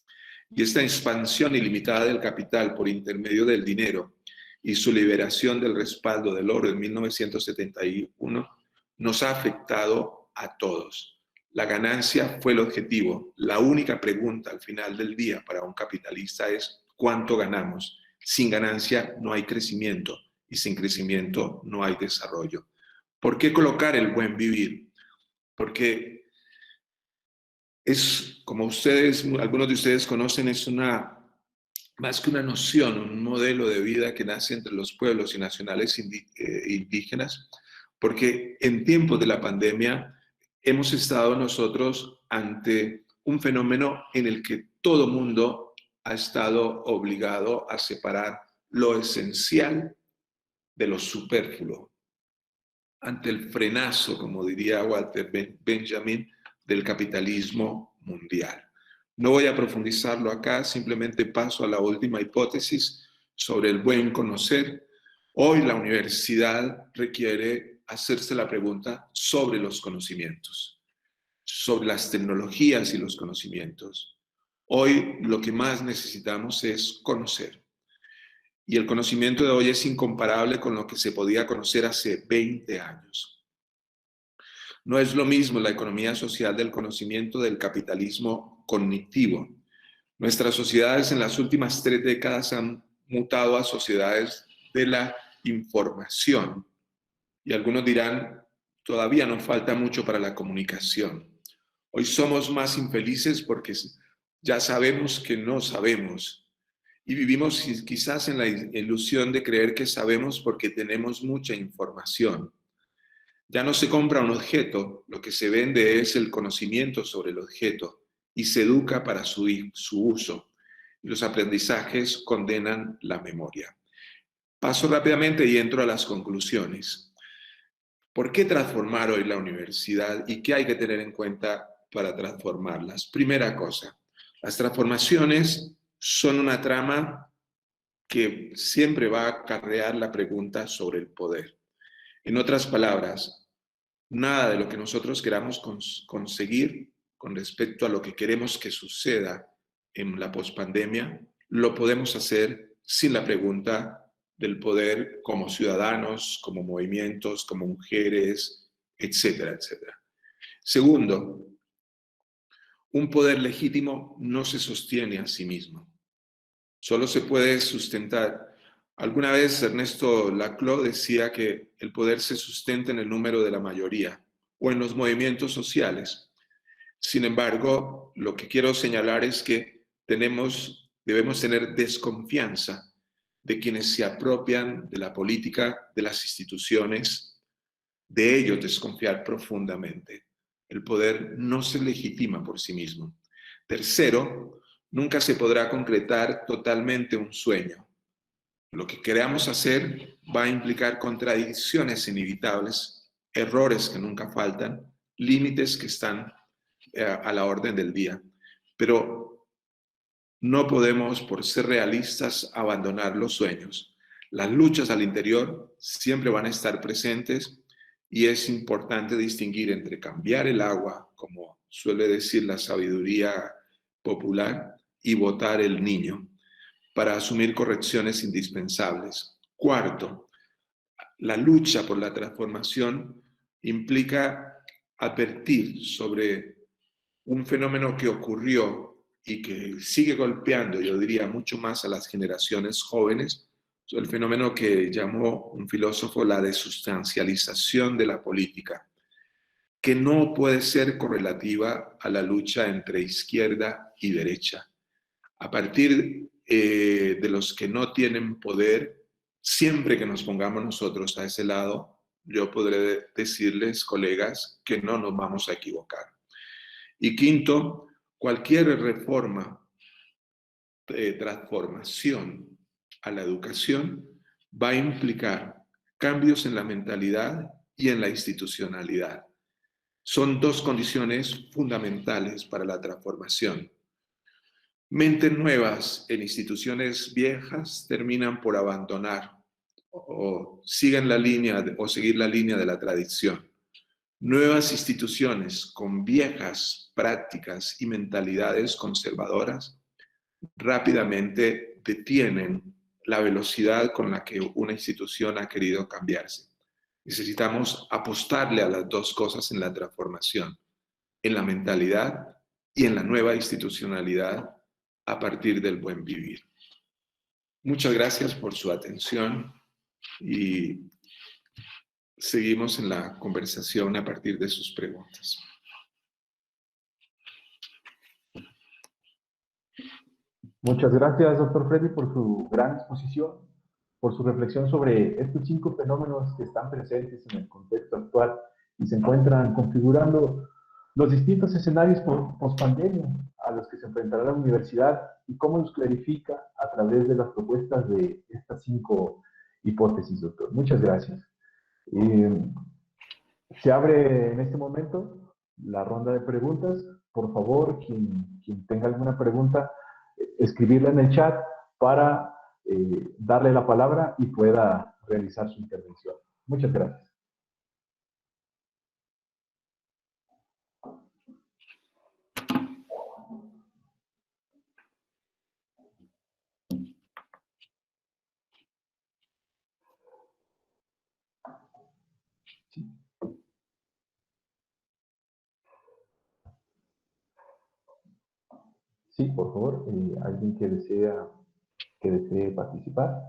Y esta expansión ilimitada del capital por intermedio del dinero y su liberación del respaldo del oro en 1971 nos ha afectado a todos. La ganancia fue el objetivo. La única pregunta al final del día para un capitalista es ¿cuánto ganamos? Sin ganancia no hay crecimiento y sin crecimiento no hay desarrollo. ¿Por qué colocar el buen vivir? Porque es, como ustedes, algunos de ustedes conocen, es más que una noción, un modelo de vida que nace entre los pueblos y nacionales indígenas, porque en tiempos de la pandemia hemos estado nosotros ante un fenómeno en el que todo mundo ha estado obligado a separar lo esencial de lo superfluo, ante el frenazo, como diría Walter Benjamin, del capitalismo mundial. No voy a profundizarlo acá, simplemente paso a la última hipótesis sobre el buen conocer. Hoy la universidad requiere hacerse la pregunta sobre los conocimientos, sobre las tecnologías y los conocimientos. Hoy lo que más necesitamos es conocer. Y el conocimiento de hoy es incomparable con lo que se podía conocer hace 20 años. No es lo mismo la economía social del conocimiento del capitalismo cognitivo. Nuestras sociedades en las últimas 3 décadas han mutado a sociedades de la información. Y algunos dirán, todavía nos falta mucho para la comunicación. Hoy somos más infelices porque ya sabemos que no sabemos. Y vivimos quizás en la ilusión de creer que sabemos porque tenemos mucha información. Ya no se compra un objeto, lo que se vende es el conocimiento sobre el objeto y se educa para su uso. Y los aprendizajes condenan la memoria. Paso rápidamente y entro a las conclusiones. ¿Por qué transformar hoy la universidad y qué hay que tener en cuenta para transformarlas? Primera cosa, las transformaciones son una trama que siempre va a acarrear la pregunta sobre el poder. En otras palabras, nada de lo que nosotros queramos conseguir con respecto a lo que queremos que suceda en la pospandemia, lo podemos hacer sin la pregunta del poder como ciudadanos, como movimientos, como mujeres, etcétera, etcétera. Segundo, un poder legítimo no se sostiene a sí mismo. Solo se puede sustentar. Alguna vez Ernesto Laclau decía que el poder se sustenta en el número de la mayoría o en los movimientos sociales. Sin embargo, lo que quiero señalar es que debemos tener desconfianza de quienes se apropian de la política, de las instituciones, de ellos desconfiar profundamente. El poder no se legitima por sí mismo. Tercero, nunca se podrá concretar totalmente un sueño. Lo que queramos hacer va a implicar contradicciones inevitables, errores que nunca faltan, límites que están a la orden del día. Pero no podemos, por ser realistas, abandonar los sueños. Las luchas al interior siempre van a estar presentes y es importante distinguir entre cambiar el agua, como suele decir la sabiduría popular, y botar el niño para asumir correcciones indispensables. Cuarto, la lucha por la transformación implica advertir sobre un fenómeno que ocurrió y que sigue golpeando, yo diría, mucho más a las generaciones jóvenes, el fenómeno que llamó un filósofo la desustancialización de la política, que no puede ser correlativa a la lucha entre izquierda y derecha. A partir de los que no tienen poder, siempre que nos pongamos nosotros a ese lado, yo podré decirles, colegas, que no nos vamos a equivocar. Y quinto, cualquier reforma, transformación a la educación va a implicar cambios en la mentalidad y en la institucionalidad. Son dos condiciones fundamentales para la transformación. Mentes nuevas en instituciones viejas terminan por abandonar o siguen la línea o seguir la línea de la tradición. Nuevas instituciones con viejas prácticas y mentalidades conservadoras rápidamente detienen la velocidad con la que una institución ha querido cambiarse. Necesitamos apostarle a las dos cosas en la transformación, en la mentalidad y en la nueva institucionalidad a partir del buen vivir. Muchas gracias por su atención y seguimos en la conversación a partir de sus preguntas. Muchas gracias, doctor Freddy, por su gran exposición, por su reflexión sobre estos 5 fenómenos que están presentes en el contexto actual y se encuentran configurando los distintos escenarios post-pandemia a los que se enfrentará la universidad y cómo los clarifica a través de las propuestas de estas 5 hipótesis, doctor. Muchas gracias. Se abre en este momento la ronda de preguntas. Por favor, quien tenga alguna pregunta, escribirla en el chat para darle la palabra y pueda realizar su intervención. Muchas gracias. Sí, por favor, alguien que desee participar.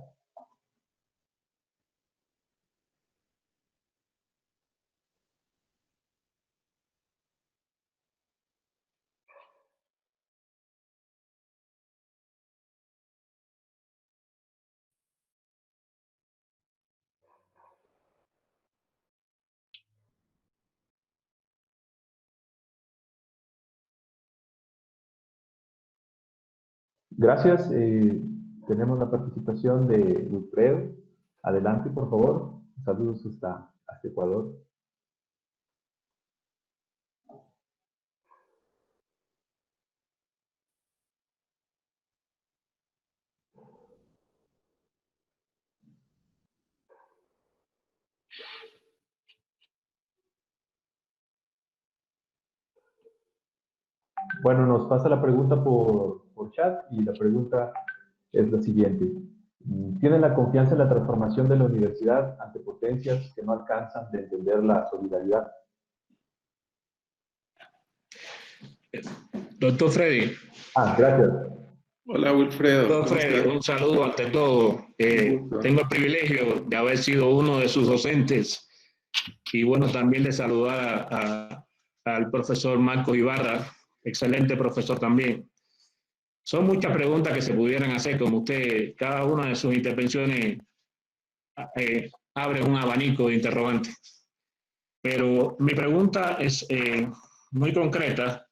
Gracias. Tenemos la participación de Wilfredo. Adelante, por favor. Saludos hasta Ecuador. Bueno, nos pasa la pregunta por chat y la pregunta es la siguiente. ¿Tienen la confianza en la transformación de la universidad ante potencias que no alcanzan de entender la solidaridad? Doctor Freddy. Gracias. Hola, Wilfredo. Doctor Freddy, un saludo ante todo. Tengo el privilegio de haber sido uno de sus docentes y bueno, también de saludar al profesor Marcos Ibarra, excelente profesor también. Son muchas preguntas que se pudieran hacer, como usted, cada una de sus intervenciones abre un abanico de interrogantes. Pero mi pregunta es muy concreta,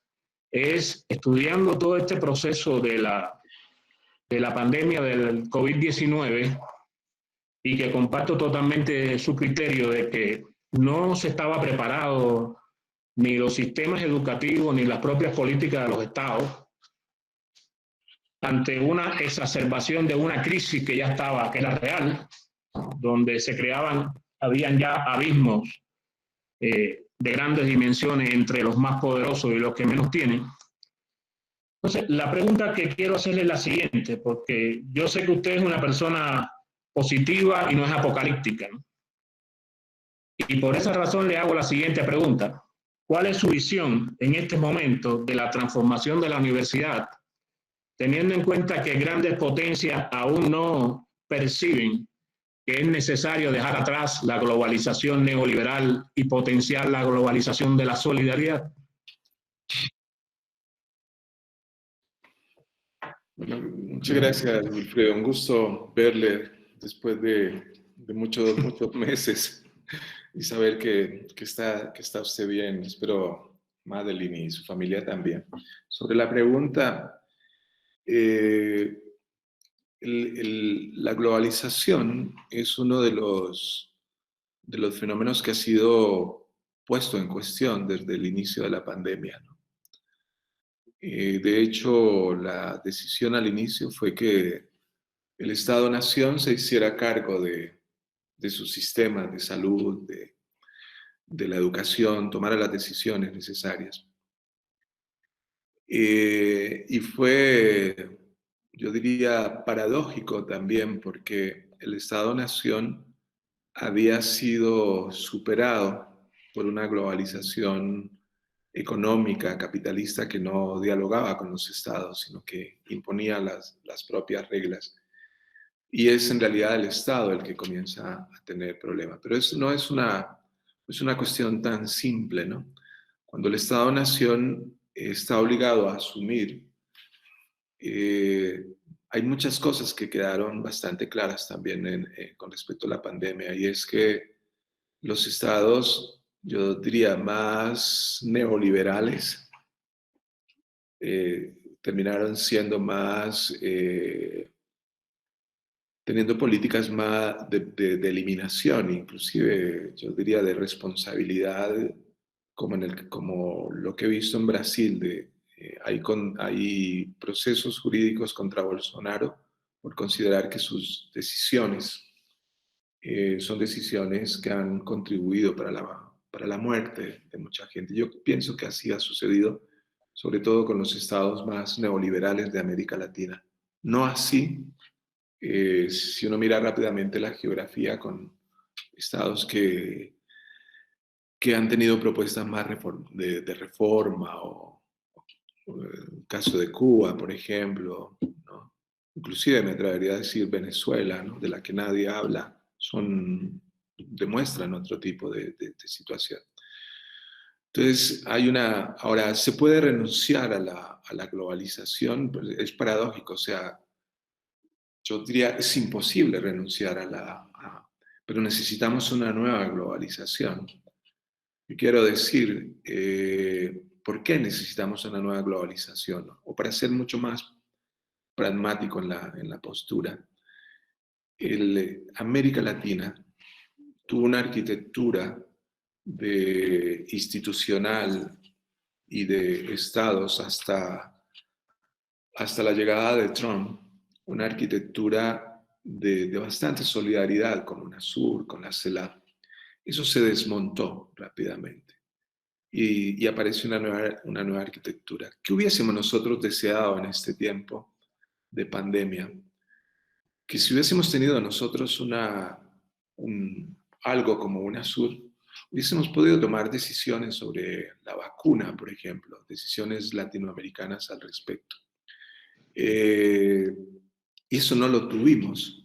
es estudiando todo este proceso de la pandemia del COVID-19 y que comparto totalmente su criterio de que no se estaba preparado ni los sistemas educativos ni las propias políticas de los estados ante una exacerbación de una crisis que ya estaba, que era real, donde habían ya abismos de grandes dimensiones entre los más poderosos y los que menos tienen. Entonces, la pregunta que quiero hacerle es la siguiente, porque yo sé que usted es una persona positiva y no es apocalíptica, ¿no? Y por esa razón le hago la siguiente pregunta. ¿Cuál es su visión en este momento de la transformación de la universidad, teniendo en cuenta que grandes potencias aún no perciben que es necesario dejar atrás la globalización neoliberal y potenciar la globalización de la solidaridad? Bueno, muchas gracias, Wilfredo. Un gusto verle después de muchos meses y saber que está usted bien. Espero Madeline y su familia también. Sobre la pregunta, la globalización es uno de los fenómenos que ha sido puesto en cuestión desde el inicio de la pandemia, ¿no? De hecho, la decisión al inicio fue que el Estado-Nación se hiciera cargo de sus sistemas de salud, de la educación, tomara las decisiones necesarias. Y fue, yo diría, paradójico también, porque el Estado-Nación había sido superado por una globalización económica, capitalista, que no dialogaba con los estados, sino que imponía las propias reglas. Y es en realidad el Estado el que comienza a tener problemas. Pero eso no es una cuestión tan simple, ¿no? Cuando el Estado-Nación está obligado a asumir, hay muchas cosas que quedaron bastante claras también con respecto a la pandemia, y es que los estados, yo diría, más neoliberales, terminaron siendo más, teniendo políticas más de eliminación, inclusive yo diría de responsabilidad, como lo que he visto en Brasil, hay procesos jurídicos contra Bolsonaro por considerar que sus decisiones son decisiones que han contribuido para la muerte de mucha gente. Yo pienso que así ha sucedido, sobre todo con los estados más neoliberales de América Latina. No así, si uno mira rápidamente la geografía con estados que han tenido propuestas más de reforma, o el caso de Cuba, por ejemplo, ¿no? Inclusive me atrevería a decir Venezuela, ¿no?, de la que nadie habla, demuestran otro tipo de situación. Entonces, ahora, ¿se puede renunciar a la globalización? Pues es paradójico, o sea, yo diría, es imposible renunciar pero necesitamos una nueva globalización. Y quiero decir, ¿por qué necesitamos una nueva globalización? O para ser mucho más pragmático en la postura, América Latina tuvo una arquitectura institucional y de estados hasta la llegada de Trump, una arquitectura de bastante solidaridad con UNASUR, con la CELAC. Eso se desmontó rápidamente y apareció una nueva arquitectura. ¿Qué hubiésemos nosotros deseado en este tiempo de pandemia? Que si hubiésemos tenido nosotros algo como UNASUR, hubiésemos podido tomar decisiones sobre la vacuna, por ejemplo, decisiones latinoamericanas al respecto. Y eso no lo tuvimos,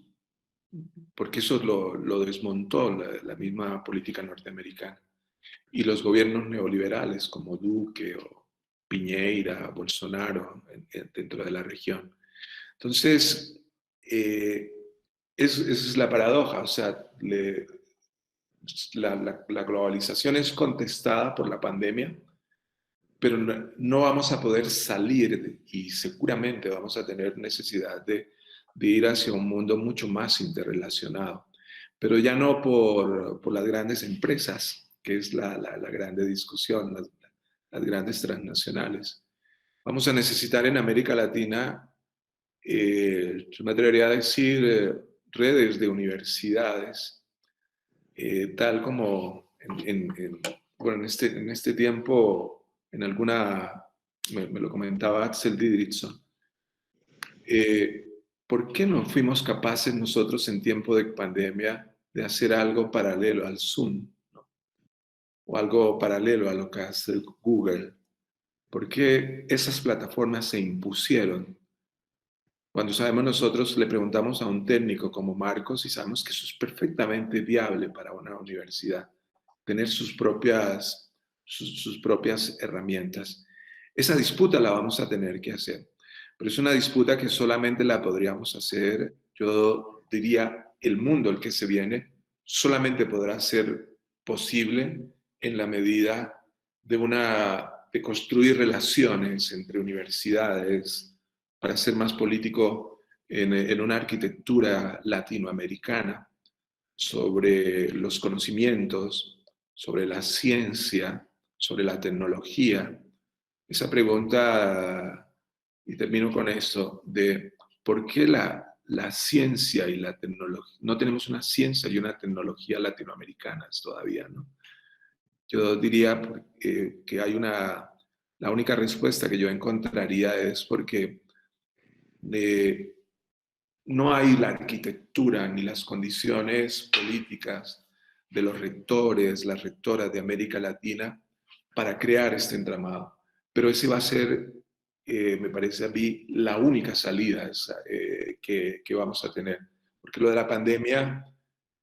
porque eso lo desmontó la misma política norteamericana. Y los gobiernos neoliberales como Duque o Piñera, Bolsonaro, dentro de la región. Entonces, esa es la paradoja, o sea, la globalización es contestada por la pandemia, pero no vamos a poder salir y seguramente vamos a tener necesidad de ir hacia un mundo mucho más interrelacionado, pero ya no por las grandes empresas, que es la grande discusión, las grandes transnacionales. Vamos a necesitar en América Latina, yo me atrevería a decir, redes de universidades, tal como bueno, en este tiempo, en alguna, me lo comentaba Axel Didrikson, ¿por qué no fuimos capaces nosotros en tiempo de pandemia de hacer algo paralelo al Zoom, ¿no? O algo paralelo a lo que hace Google? ¿Por qué esas plataformas se impusieron? Cuando sabemos nosotros, le preguntamos a un técnico como Marcos y sabemos que eso es perfectamente viable para una universidad, tener sus propias herramientas. Esa disputa la vamos a tener que hacer, pero es una disputa que solamente la podríamos hacer, yo diría, el mundo, el que se viene, solamente podrá ser posible en la medida de construir relaciones entre universidades, para ser más político, en una arquitectura latinoamericana sobre los conocimientos, sobre la ciencia, sobre la tecnología. Esa pregunta, y termino con esto, de por qué la ciencia y la tecnología, no tenemos una ciencia y una tecnología latinoamericanas todavía, ¿no? Yo diría que la única respuesta que yo encontraría es porque no hay la arquitectura ni las condiciones políticas de los rectores, las rectoras de América Latina para crear este entramado. Pero ese va a ser, me parece a mí, la única salida que vamos a tener. Porque lo de la pandemia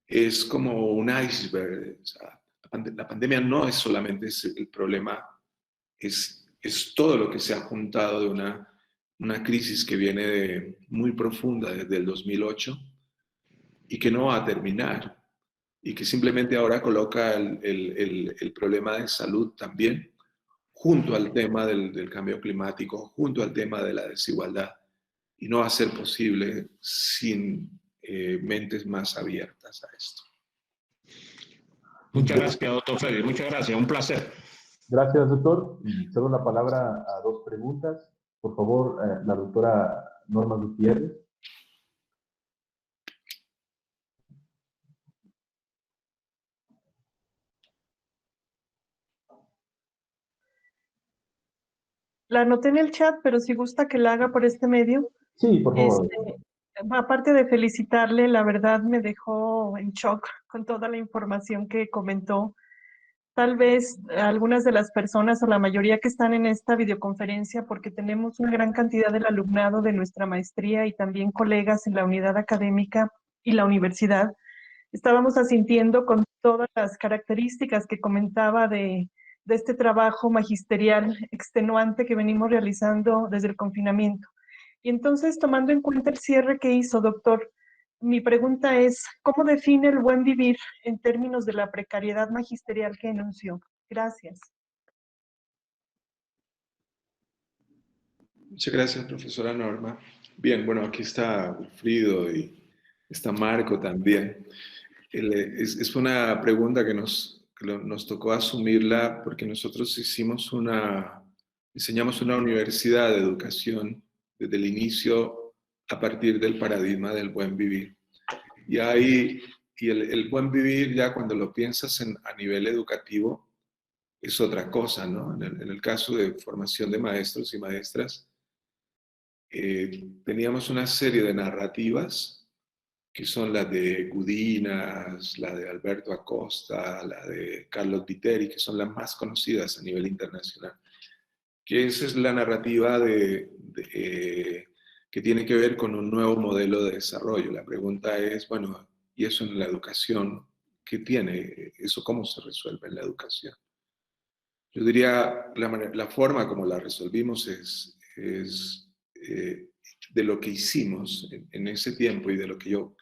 es como un iceberg. O sea, la pandemia no es solamente el problema, es todo lo que se ha juntado de una crisis que viene muy profunda desde el 2008 y que no va a terminar y que simplemente ahora coloca el problema de salud también junto al tema del cambio climático, junto al tema de la desigualdad, y no va a ser posible sin mentes más abiertas a esto. Muchas gracias, doctor Félix. Muchas gracias. Un placer. Gracias, doctor. Y cedo la palabra a dos preguntas. Por favor, la doctora Norma Gutiérrez. La anoté en el chat, pero si gusta que la haga por este medio. Sí, por favor. Aparte de felicitarle, la verdad me dejó en shock con toda la información que comentó. Tal vez algunas de las personas o la mayoría que están en esta videoconferencia, porque tenemos una gran cantidad del alumnado de nuestra maestría y también colegas en la unidad académica y la universidad, estábamos asintiendo con todas las características que comentaba de este trabajo magisterial extenuante que venimos realizando desde el confinamiento. Y entonces, tomando en cuenta el cierre que hizo, doctor, mi pregunta es, ¿cómo define el buen vivir en términos de la precariedad magisterial que enunció? Gracias. Muchas gracias, profesora Norma. Bien, bueno, aquí está Wilfrido y está Marco también. Es una pregunta que nos tocó asumirla porque nosotros diseñamos una universidad de educación desde el inicio a partir del paradigma del buen vivir. Y el buen vivir, ya cuando lo piensas a nivel educativo, es otra cosa, ¿no? En el caso de formación de maestros y maestras, teníamos una serie de narrativas que son las de Gudinas, la de Alberto Acosta, la de Carlos Viteri, que son las más conocidas a nivel internacional. Que esa es la narrativa que tiene que ver con un nuevo modelo de desarrollo. La pregunta es, bueno, ¿y eso en la educación qué tiene? ¿Eso cómo se resuelve en la educación? Yo diría, la forma como la resolvimos es de lo que hicimos en ese tiempo y de lo que yo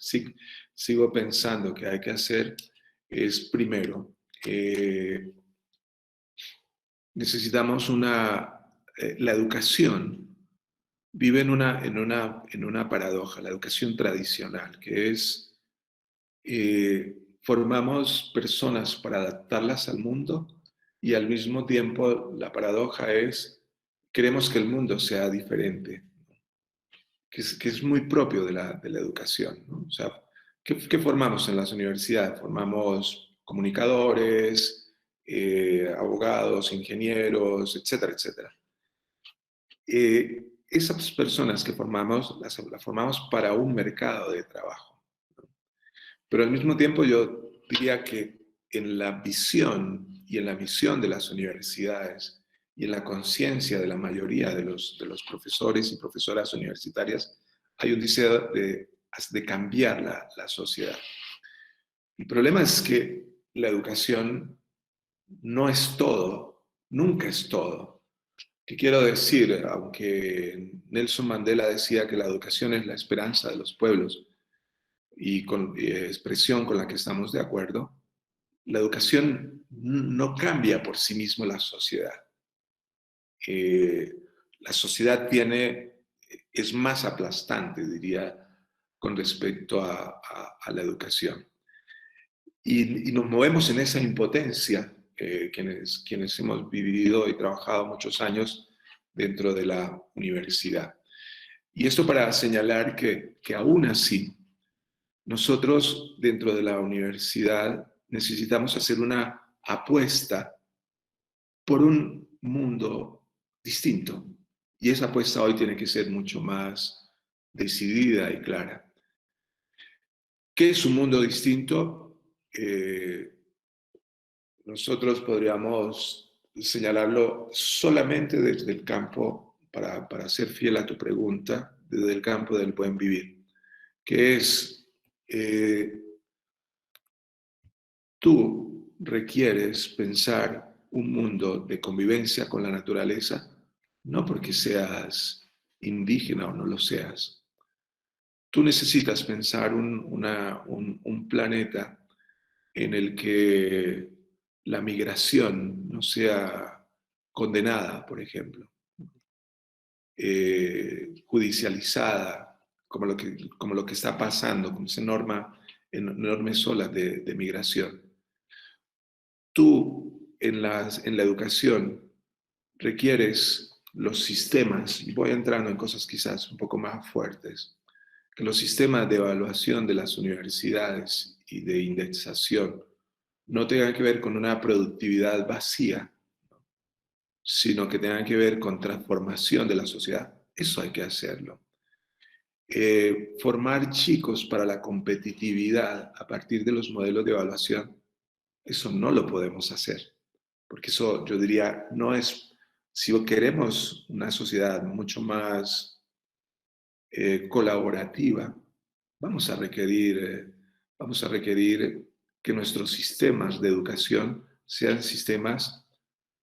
sigo pensando que hay que hacer es, primero, necesitamos la educación vive en una paradoja, la educación tradicional, que es formamos personas para adaptarlas al mundo y al mismo tiempo la paradoja es queremos que el mundo sea diferente, que es muy propio de la educación, ¿no? O sea, ¿qué formamos en las universidades? Formamos comunicadores, abogados, ingenieros, etcétera, etcétera. Esas personas que formamos, las formamos para un mercado de trabajo, ¿no? Pero al mismo tiempo yo diría que en la visión y en la misión de las universidades y en la conciencia de la mayoría de los profesores y profesoras universitarias hay un deseo de cambiar la sociedad. El problema es que la educación no es todo, nunca es todo. ¿Qué quiero decir? Aunque Nelson Mandela decía que la educación es la esperanza de los pueblos y con expresión con la que estamos de acuerdo, la educación no cambia por sí mismo la sociedad. La sociedad es más aplastante, diría, con respecto a la educación. Y nos movemos en esa impotencia, quienes hemos vivido y trabajado muchos años dentro de la universidad. Y esto para señalar que aún así, nosotros dentro de la universidad necesitamos hacer una apuesta por un mundo distinto. Y esa apuesta hoy tiene que ser mucho más decidida y clara. ¿Qué es un mundo distinto? Nosotros podríamos señalarlo solamente desde el campo, para ser fiel a tu pregunta, desde el campo del buen vivir, que es, tú requieres pensar un mundo de convivencia con la naturaleza, no porque seas indígena o no lo seas. Tú necesitas pensar un planeta en el que la migración no sea condenada, por ejemplo, judicializada, como lo que está pasando, con esa enormes olas de migración. Tú, en la educación, requieres los sistemas, y voy entrando en cosas quizás un poco más fuertes, que los sistemas de evaluación de las universidades y de indexación no tengan que ver con una productividad vacía, sino que tengan que ver con transformación de la sociedad. Eso hay que hacerlo. Formar chicos para la competitividad a partir de los modelos de evaluación, eso no lo podemos hacer, porque eso, yo diría, no es, si queremos una sociedad mucho más colaborativa, vamos a requerir que nuestros sistemas de educación sean sistemas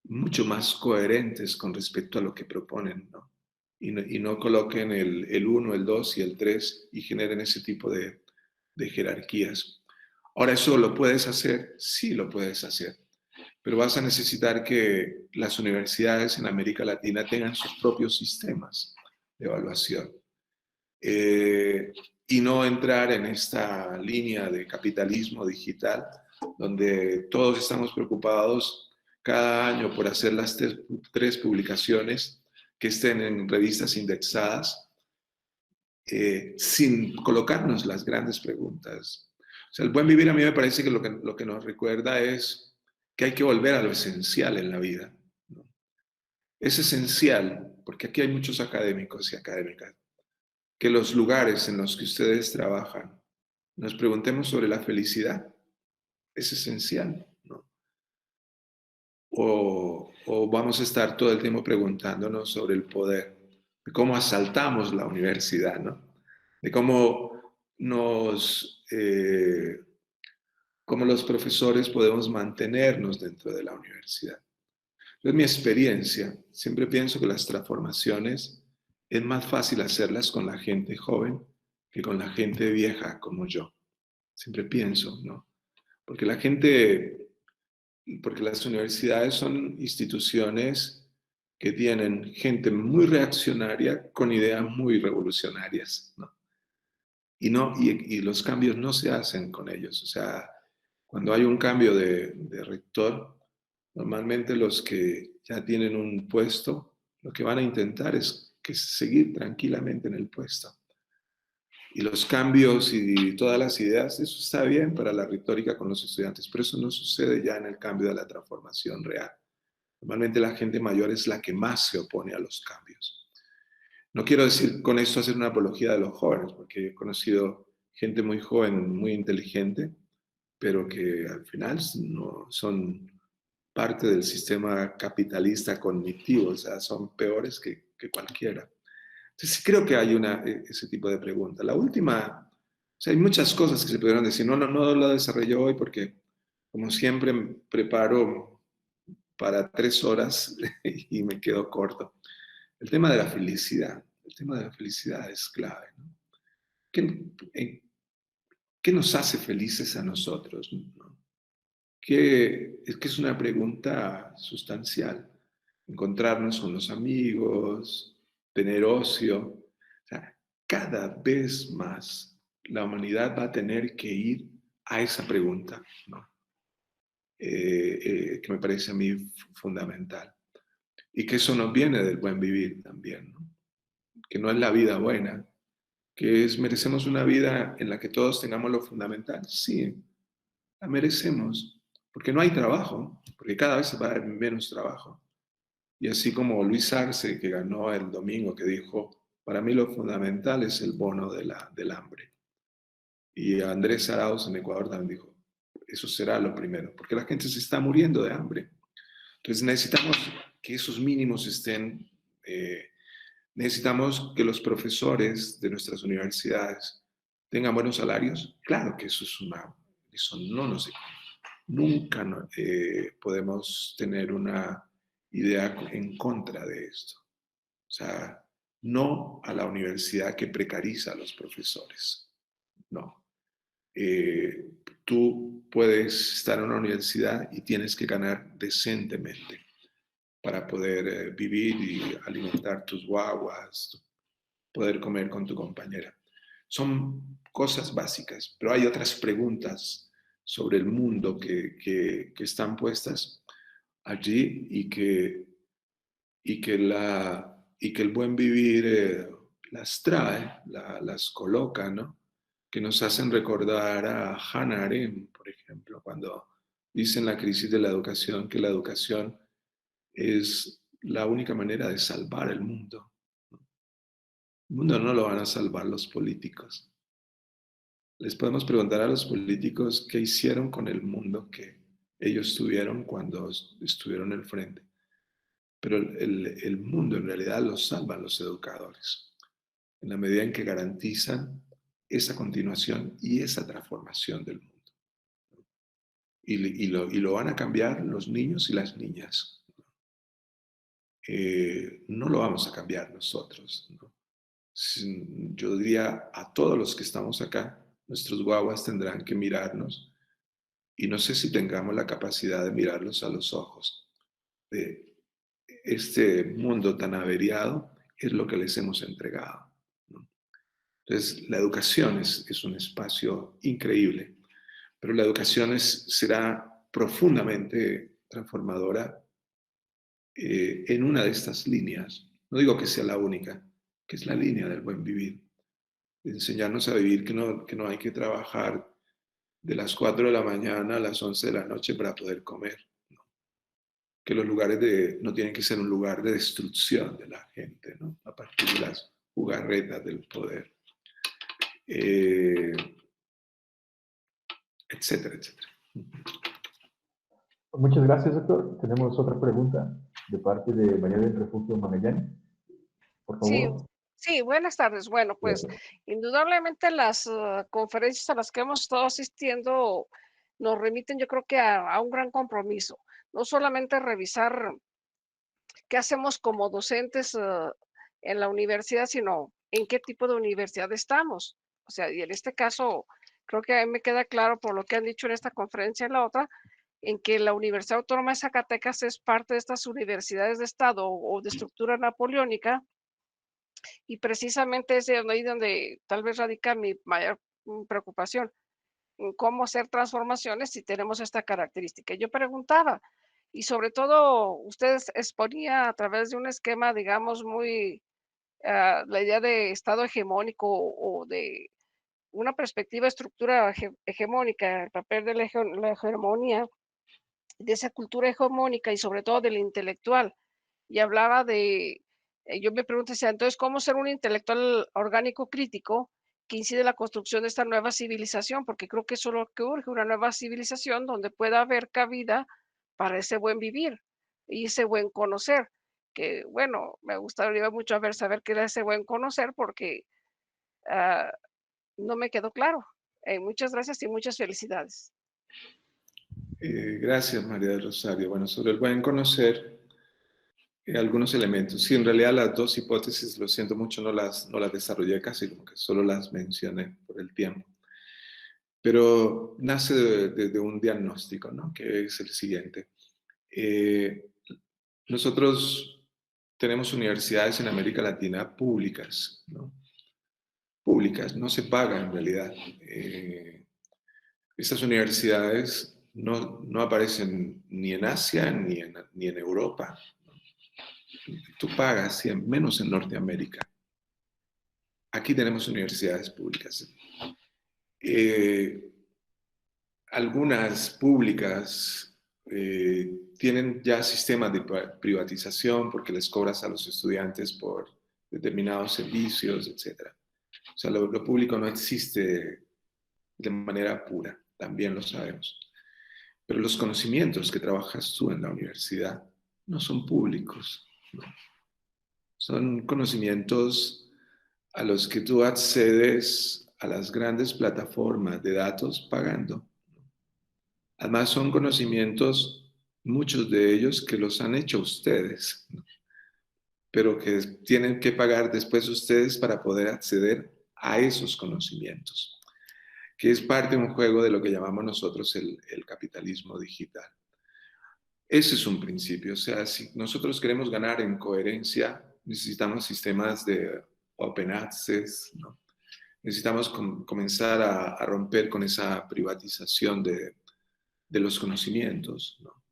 mucho más coherentes con respecto a lo que proponen, ¿no? Y no coloquen el 1, el 2 y el 3 y generen ese tipo de jerarquías. Ahora, ¿eso lo puedes hacer? Sí, lo puedes hacer. Pero vas a necesitar que las universidades en América Latina tengan sus propios sistemas de evaluación. Y no entrar en esta línea de capitalismo digital, donde todos estamos preocupados cada año por hacer las tres publicaciones que estén en revistas indexadas, sin colocarnos las grandes preguntas. O sea, el buen vivir a mí me parece que lo que nos recuerda es que hay que volver a lo esencial en la vida, ¿no? Es esencial, porque aquí hay muchos académicos y académicas, que los lugares en los que ustedes trabajan nos preguntemos sobre la felicidad. Es esencial, ¿no? O vamos a estar todo el tiempo preguntándonos sobre el poder, de cómo asaltamos la universidad, ¿no? De cómo cómo los profesores podemos mantenernos dentro de la universidad. En mi experiencia, siempre pienso que las transformaciones es más fácil hacerlas con la gente joven que con la gente vieja como yo. Siempre pienso, ¿no? Porque las universidades son instituciones que tienen gente muy reaccionaria con ideas muy revolucionarias, ¿no? Y los cambios no se hacen con ellos. O sea, cuando hay un cambio de rector, normalmente los que ya tienen un puesto, lo que van a intentar es seguir tranquilamente en el puesto. Y los cambios y todas las ideas, eso está bien para la retórica con los estudiantes, pero eso no sucede ya en el cambio de la transformación real. Normalmente la gente mayor es la que más se opone a los cambios. No quiero decir con esto hacer una apología de los jóvenes, porque he conocido gente muy joven, muy inteligente, pero que al final no son parte del sistema capitalista cognitivo, o sea, son peores que cualquiera. Entonces, sí creo que hay ese tipo de pregunta. La última, o sea, hay muchas cosas que se pudieron decir. No lo desarrollo hoy porque, como siempre, me preparo para 3 horas y me quedo corto. El tema de la felicidad. El tema de la felicidad es clave, ¿no? ¿Qué nos hace felices a nosotros, ¿no? Es que es una pregunta sustancial. Encontrarnos con los amigos, tener ocio. O sea, cada vez más la humanidad va a tener que ir a esa pregunta, ¿no? Que me parece a mí fundamental. Y que eso nos viene del buen vivir también, ¿no? Que no es la vida buena, que es merecemos una vida en la que todos tengamos lo fundamental. Sí, la merecemos, porque no hay trabajo, porque cada vez va a haber menos trabajo. Y así como Luis Arce, que ganó el domingo, que dijo, para mí lo fundamental es el bono del hambre. Y Andrés Arauz en Ecuador también dijo, eso será lo primero, porque la gente se está muriendo de hambre. Entonces necesitamos que esos mínimos estén, necesitamos que los profesores de nuestras universidades tengan buenos salarios. Claro que eso no nos nunca podemos tener una idea en contra de esto. O sea, no a la universidad que precariza a los profesores. No. Tú puedes estar en una universidad y tienes que ganar decentemente para poder vivir y alimentar tus guaguas, poder comer con tu compañera. Son cosas básicas, pero hay otras preguntas sobre el mundo que están puestas allí y que el buen vivir las trae, las coloca, ¿no? Que nos hacen recordar a Hannah Arendt, por ejemplo, cuando dice en la crisis de la educación que la educación es la única manera de salvar el mundo. El mundo no lo van a salvar los políticos. Les podemos preguntar a los políticos qué hicieron con el mundo que ellos tuvieron cuando estuvieron al frente. Pero el mundo en realidad lo salvan los educadores, en la medida en que garantizan esa continuación y esa transformación del mundo. Y lo van a cambiar los niños y las niñas. No lo vamos a cambiar nosotros, ¿no? Yo diría a todos los que estamos acá, nuestros guaguas tendrán que mirarnos y no sé si tengamos la capacidad de mirarlos a los ojos. De este mundo tan averiado es lo que les hemos entregado, ¿no? Entonces, la educación es un espacio increíble, pero la educación será profundamente transformadora en una de estas líneas. No digo que sea la única, que es la línea del buen vivir. De enseñarnos a vivir que no hay que trabajar de las 4 de la mañana a las 11 de la noche para poder comer, ¿no? Que los lugares no tienen que ser un lugar de destrucción de la gente, ¿no? A partir de las jugarretas del poder, etcétera, etcétera. Muchas gracias, doctor. Tenemos otra pregunta de parte de María del Refugio Magallanes. Por Sí, favor. sí, buenas tardes. Bueno, pues Gracias. indudablemente las conferencias a las que hemos estado asistiendo nos remiten, yo creo que a un gran compromiso. No solamente revisar qué hacemos como docentes en la universidad, sino en qué tipo de universidad estamos. O sea, y en este caso, creo que a mí me queda claro por lo que han dicho en esta conferencia y en la otra, en que la Universidad Autónoma de Zacatecas es parte de estas universidades de Estado o de estructura napoleónica, y precisamente es de ahí donde tal vez radica mi mayor preocupación, en cómo hacer transformaciones si tenemos esta característica. Yo preguntaba, y sobre todo usted exponía a través de un esquema, digamos, muy, la idea de Estado hegemónico o de una perspectiva, estructura hegemónica, el papel de la hegemonía, de esa cultura hegemónica y sobre todo del intelectual. Y hablaba de, yo me pregunto, entonces, ¿cómo ser un intelectual orgánico crítico que incide en la construcción de esta nueva civilización? Porque creo que eso es lo que urge, una nueva civilización donde pueda haber cabida para ese buen vivir y ese buen conocer. Que bueno, me gustaría mucho saber qué era ese buen conocer porque ah, no me quedó claro. Muchas gracias y muchas felicidades. Gracias, María del Rosario. Bueno, sobre el buen conocer, algunos elementos. Sí, en realidad las dos hipótesis, lo siento mucho, no las desarrollé casi, como que solo las mencioné por el tiempo. Pero nace de un diagnóstico, ¿no? Que es el siguiente. Nosotros tenemos universidades en América Latina públicas, ¿no? Públicas, no se pagan en realidad. Estas universidades no aparecen ni en Asia ni en Europa. Tú pagas, menos en Norteamérica. Aquí tenemos universidades públicas. Algunas públicas tienen ya sistemas de privatización porque les cobras a los estudiantes por determinados servicios, etc. O sea, lo público no existe de manera pura, también lo sabemos. Pero los conocimientos que trabajas tú en la universidad no son públicos, ¿no? Son conocimientos a los que tú accedes a las grandes plataformas de datos pagando. Además, son conocimientos, muchos de ellos, que los han hecho ustedes, ¿no? Pero que tienen que pagar después ustedes para poder acceder a esos conocimientos, que es parte de un juego de lo que llamamos nosotros el capitalismo digital. Ese es un principio. O sea, si nosotros queremos ganar en coherencia, necesitamos sistemas de open access, ¿no? Necesitamos comenzar a romper con esa privatización de los conocimientos, ¿no?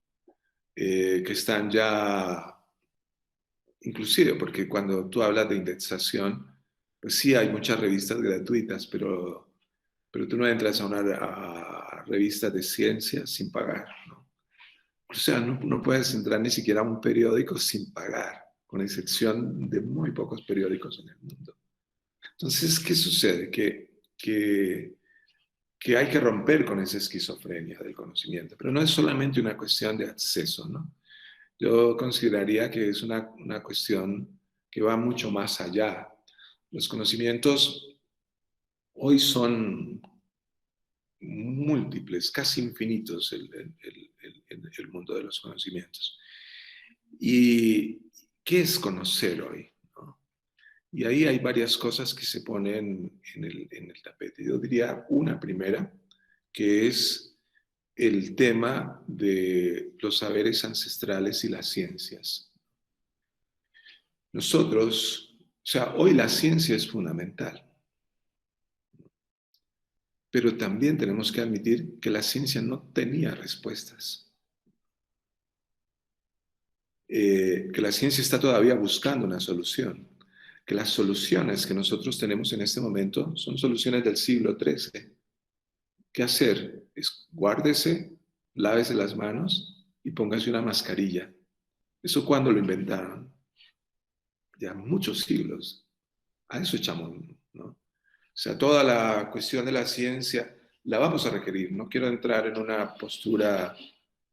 Que están ya, inclusive, porque cuando tú hablas de indexación, pues sí hay muchas revistas gratuitas, pero tú no entras a una revista de ciencia sin pagar, ¿no? O sea, no puedes entrar ni siquiera a un periódico sin pagar, con excepción de muy pocos periódicos en el mundo. Entonces, ¿qué sucede? Que hay que romper con esa esquizofrenia del conocimiento, pero no es solamente una cuestión de acceso, ¿no? Yo consideraría que es una cuestión que va mucho más allá. Los conocimientos hoy son múltiples, casi infinitos el mundo de los conocimientos. ¿Y qué es conocer hoy? Y ahí hay varias cosas que se ponen en el tapete. Yo diría una primera, que es el tema de los saberes ancestrales y las ciencias. Nosotros, o sea, hoy la ciencia es fundamental, pero también tenemos que admitir que la ciencia no tenía respuestas. Que la ciencia está todavía buscando una solución. Que las soluciones que nosotros tenemos en este momento son soluciones del siglo XIII. ¿Qué hacer? Es guárdese, lávese las manos y póngase una mascarilla. ¿Eso cuándo lo inventaron? Ya muchos siglos. A eso echamos, ¿no? O sea, toda la cuestión de la ciencia la vamos a requerir. No quiero entrar en una postura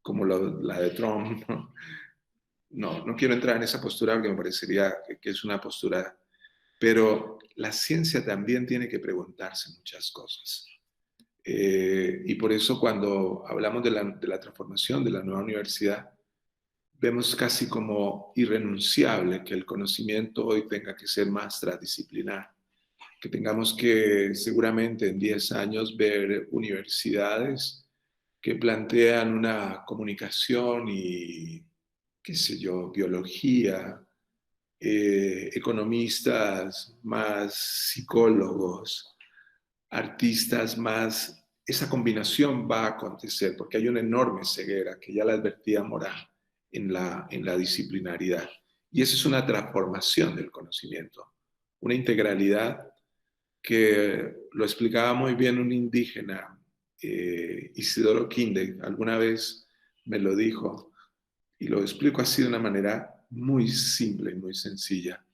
como la de Trump, ¿no? No quiero entrar en esa postura porque me parecería que es una postura. Pero la ciencia también tiene que preguntarse muchas cosas. Y por eso cuando hablamos de la transformación de la nueva universidad, vemos casi como irrenunciable que el conocimiento hoy tenga que ser más transdisciplinar, que tengamos que seguramente en 10 años ver universidades que plantean una comunicación y, qué sé yo, biología, economistas, más psicólogos, artistas, más. Esa combinación va a acontecer porque hay una enorme ceguera que ya la advertía Morán en la disciplinaridad. Y esa es una transformación del conocimiento, una integralidad que lo explicaba muy bien un indígena, Isidoro Quinde, alguna vez me lo dijo, y lo explico así de una manera muy simple y muy sencilla.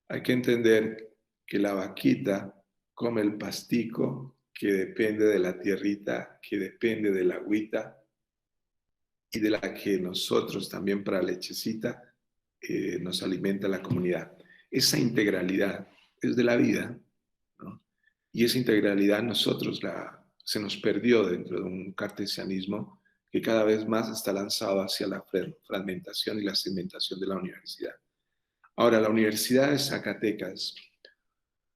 Hay que entender que la vaquita come el pastico que depende de la tierrita, que depende de la agüita y de la que nosotros también para lechecita nos alimenta la comunidad. Esa integralidad es de la vida, ¿no? Y esa integralidad se nos perdió dentro de un cartesianismo que cada vez más está lanzado hacia la fragmentación y la segmentación de la universidad. Ahora, la Universidad de Zacatecas,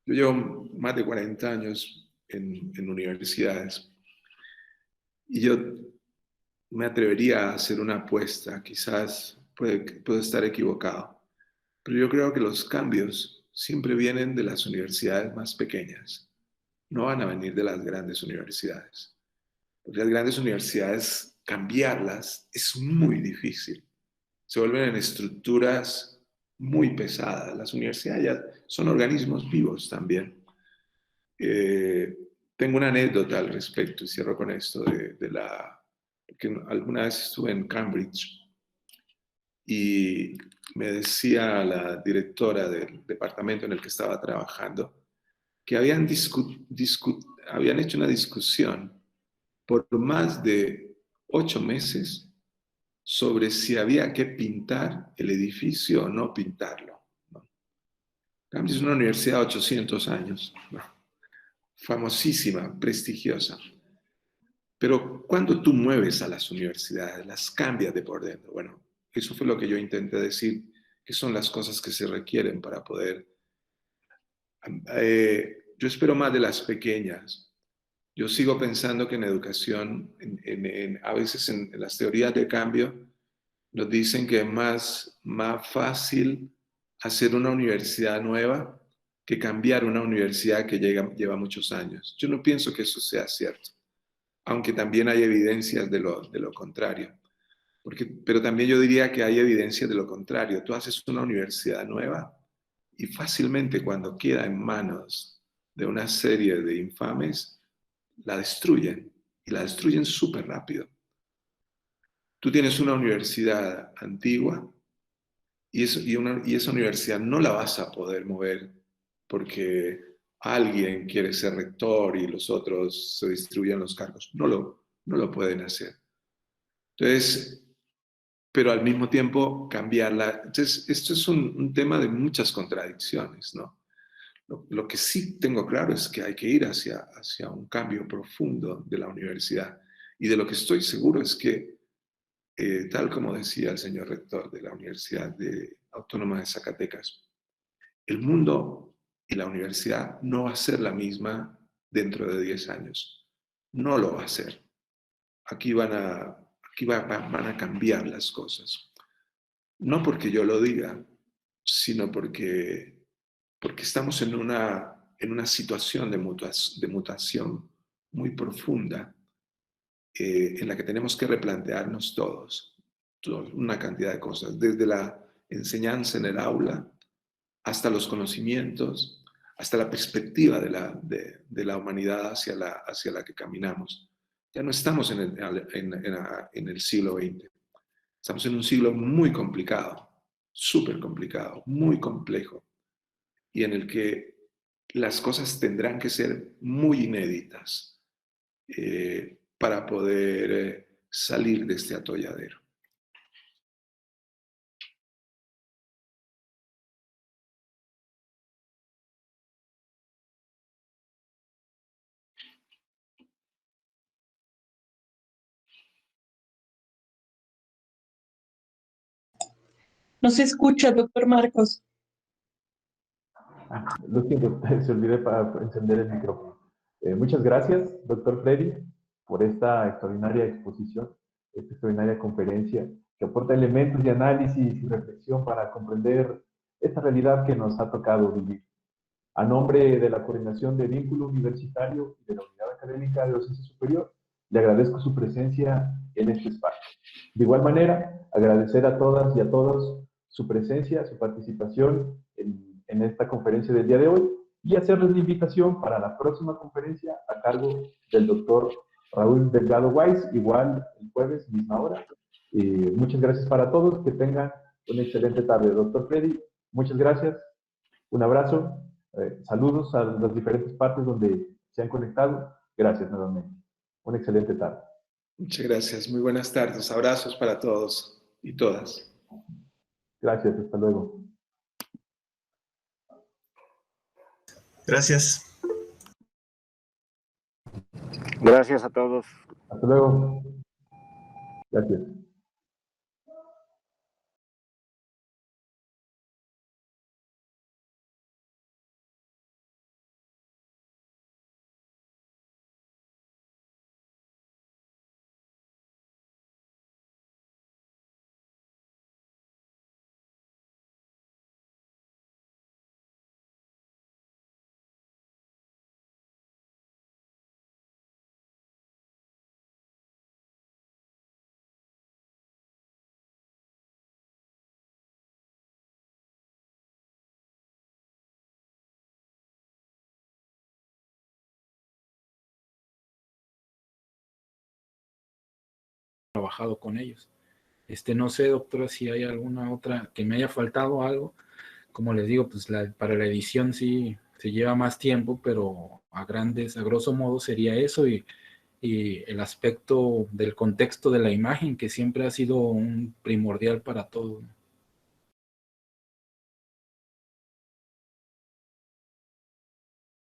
yo llevo más de 40 años en universidades y yo me atrevería a hacer una apuesta, quizás puedo estar equivocado, pero yo creo que los cambios siempre vienen de las universidades más pequeñas, no van a venir de las grandes universidades. Porque las grandes universidades, cambiarlas es muy difícil. Se vuelven en estructuras muy pesadas. Las universidades ya son organismos vivos también. Tengo una anécdota al respecto y cierro con esto porque alguna vez estuve en Cambridge y me decía la directora del departamento en el que estaba trabajando que habían hecho una discusión por más de 8 meses sobre si había que pintar el edificio o no pintarlo, ¿no? Cambridge es una universidad de 800 años, ¿no? Famosísima, prestigiosa. Pero cuando tú mueves a las universidades, las cambias de por dentro. Bueno, eso fue lo que yo intenté decir, que son las cosas que se requieren para poder... yo espero más de las pequeñas. Yo sigo pensando que en educación, a veces en las teorías de cambio, nos dicen que es más fácil hacer una universidad nueva que cambiar una universidad que lleva muchos años. Yo no pienso que eso sea cierto, aunque también hay evidencias de lo contrario. Pero también yo diría que hay evidencias de lo contrario. Tú haces una universidad nueva y fácilmente cuando queda en manos de una serie de infames, la destruyen y la destruyen súper rápido. Tú tienes una universidad antigua y esa universidad no la vas a poder mover porque alguien quiere ser rector y los otros se distribuyen los cargos. No lo pueden hacer. Entonces, pero al mismo tiempo cambiarla. Entonces, esto es un tema de muchas contradicciones, ¿no? Lo que sí tengo claro es que hay que ir hacia un cambio profundo de la universidad. Y de lo que estoy seguro es que, tal como decía el señor rector de la Universidad Autónoma de Zacatecas, el mundo y la universidad no va a ser la misma dentro de 10 años. No lo va a ser. Aquí van a cambiar las cosas. No porque yo lo diga, sino porque estamos en una situación de mutación muy profunda en la que tenemos que replantearnos todos una cantidad de cosas, desde la enseñanza en el aula hasta los conocimientos, hasta la perspectiva de la humanidad hacia la que caminamos. Ya no estamos en el siglo XX, estamos en un siglo muy complicado, súper complicado, muy complejo, y en el que las cosas tendrán que ser muy inéditas para poder salir de este atolladero. No se escucha, doctor Marcos. Lo siento, se olvidé para encender el micrófono. Muchas gracias, doctor Freddy, por esta extraordinaria exposición, esta extraordinaria conferencia que aporta elementos de análisis y reflexión para comprender esta realidad que nos ha tocado vivir. A nombre de la Coordinación de Vínculo Universitario y de la Unidad Académica de Docencia Superior, le agradezco su presencia en este espacio. De igual manera, agradecer a todas y a todos su presencia, su participación en esta conferencia del día de hoy y hacerles la invitación para la próxima conferencia a cargo del doctor Raúl Delgado Weiss, igual el jueves, misma hora. Muchas gracias para todos, que tengan una excelente tarde. Doctor Freddy, muchas gracias, un abrazo, saludos a las diferentes partes donde se han conectado. Gracias nuevamente. Una excelente tarde. Muchas gracias. Muy buenas tardes. Abrazos para todos y todas. Gracias. Hasta luego. Gracias. Gracias a todos. Hasta luego. Gracias. Trabajado con ellos. No sé, doctora, si hay alguna otra que me haya faltado algo. Como les digo, pues para la edición sí se lleva más tiempo, pero a grosso modo sería eso, y el aspecto del contexto de la imagen, que siempre ha sido un primordial para todo.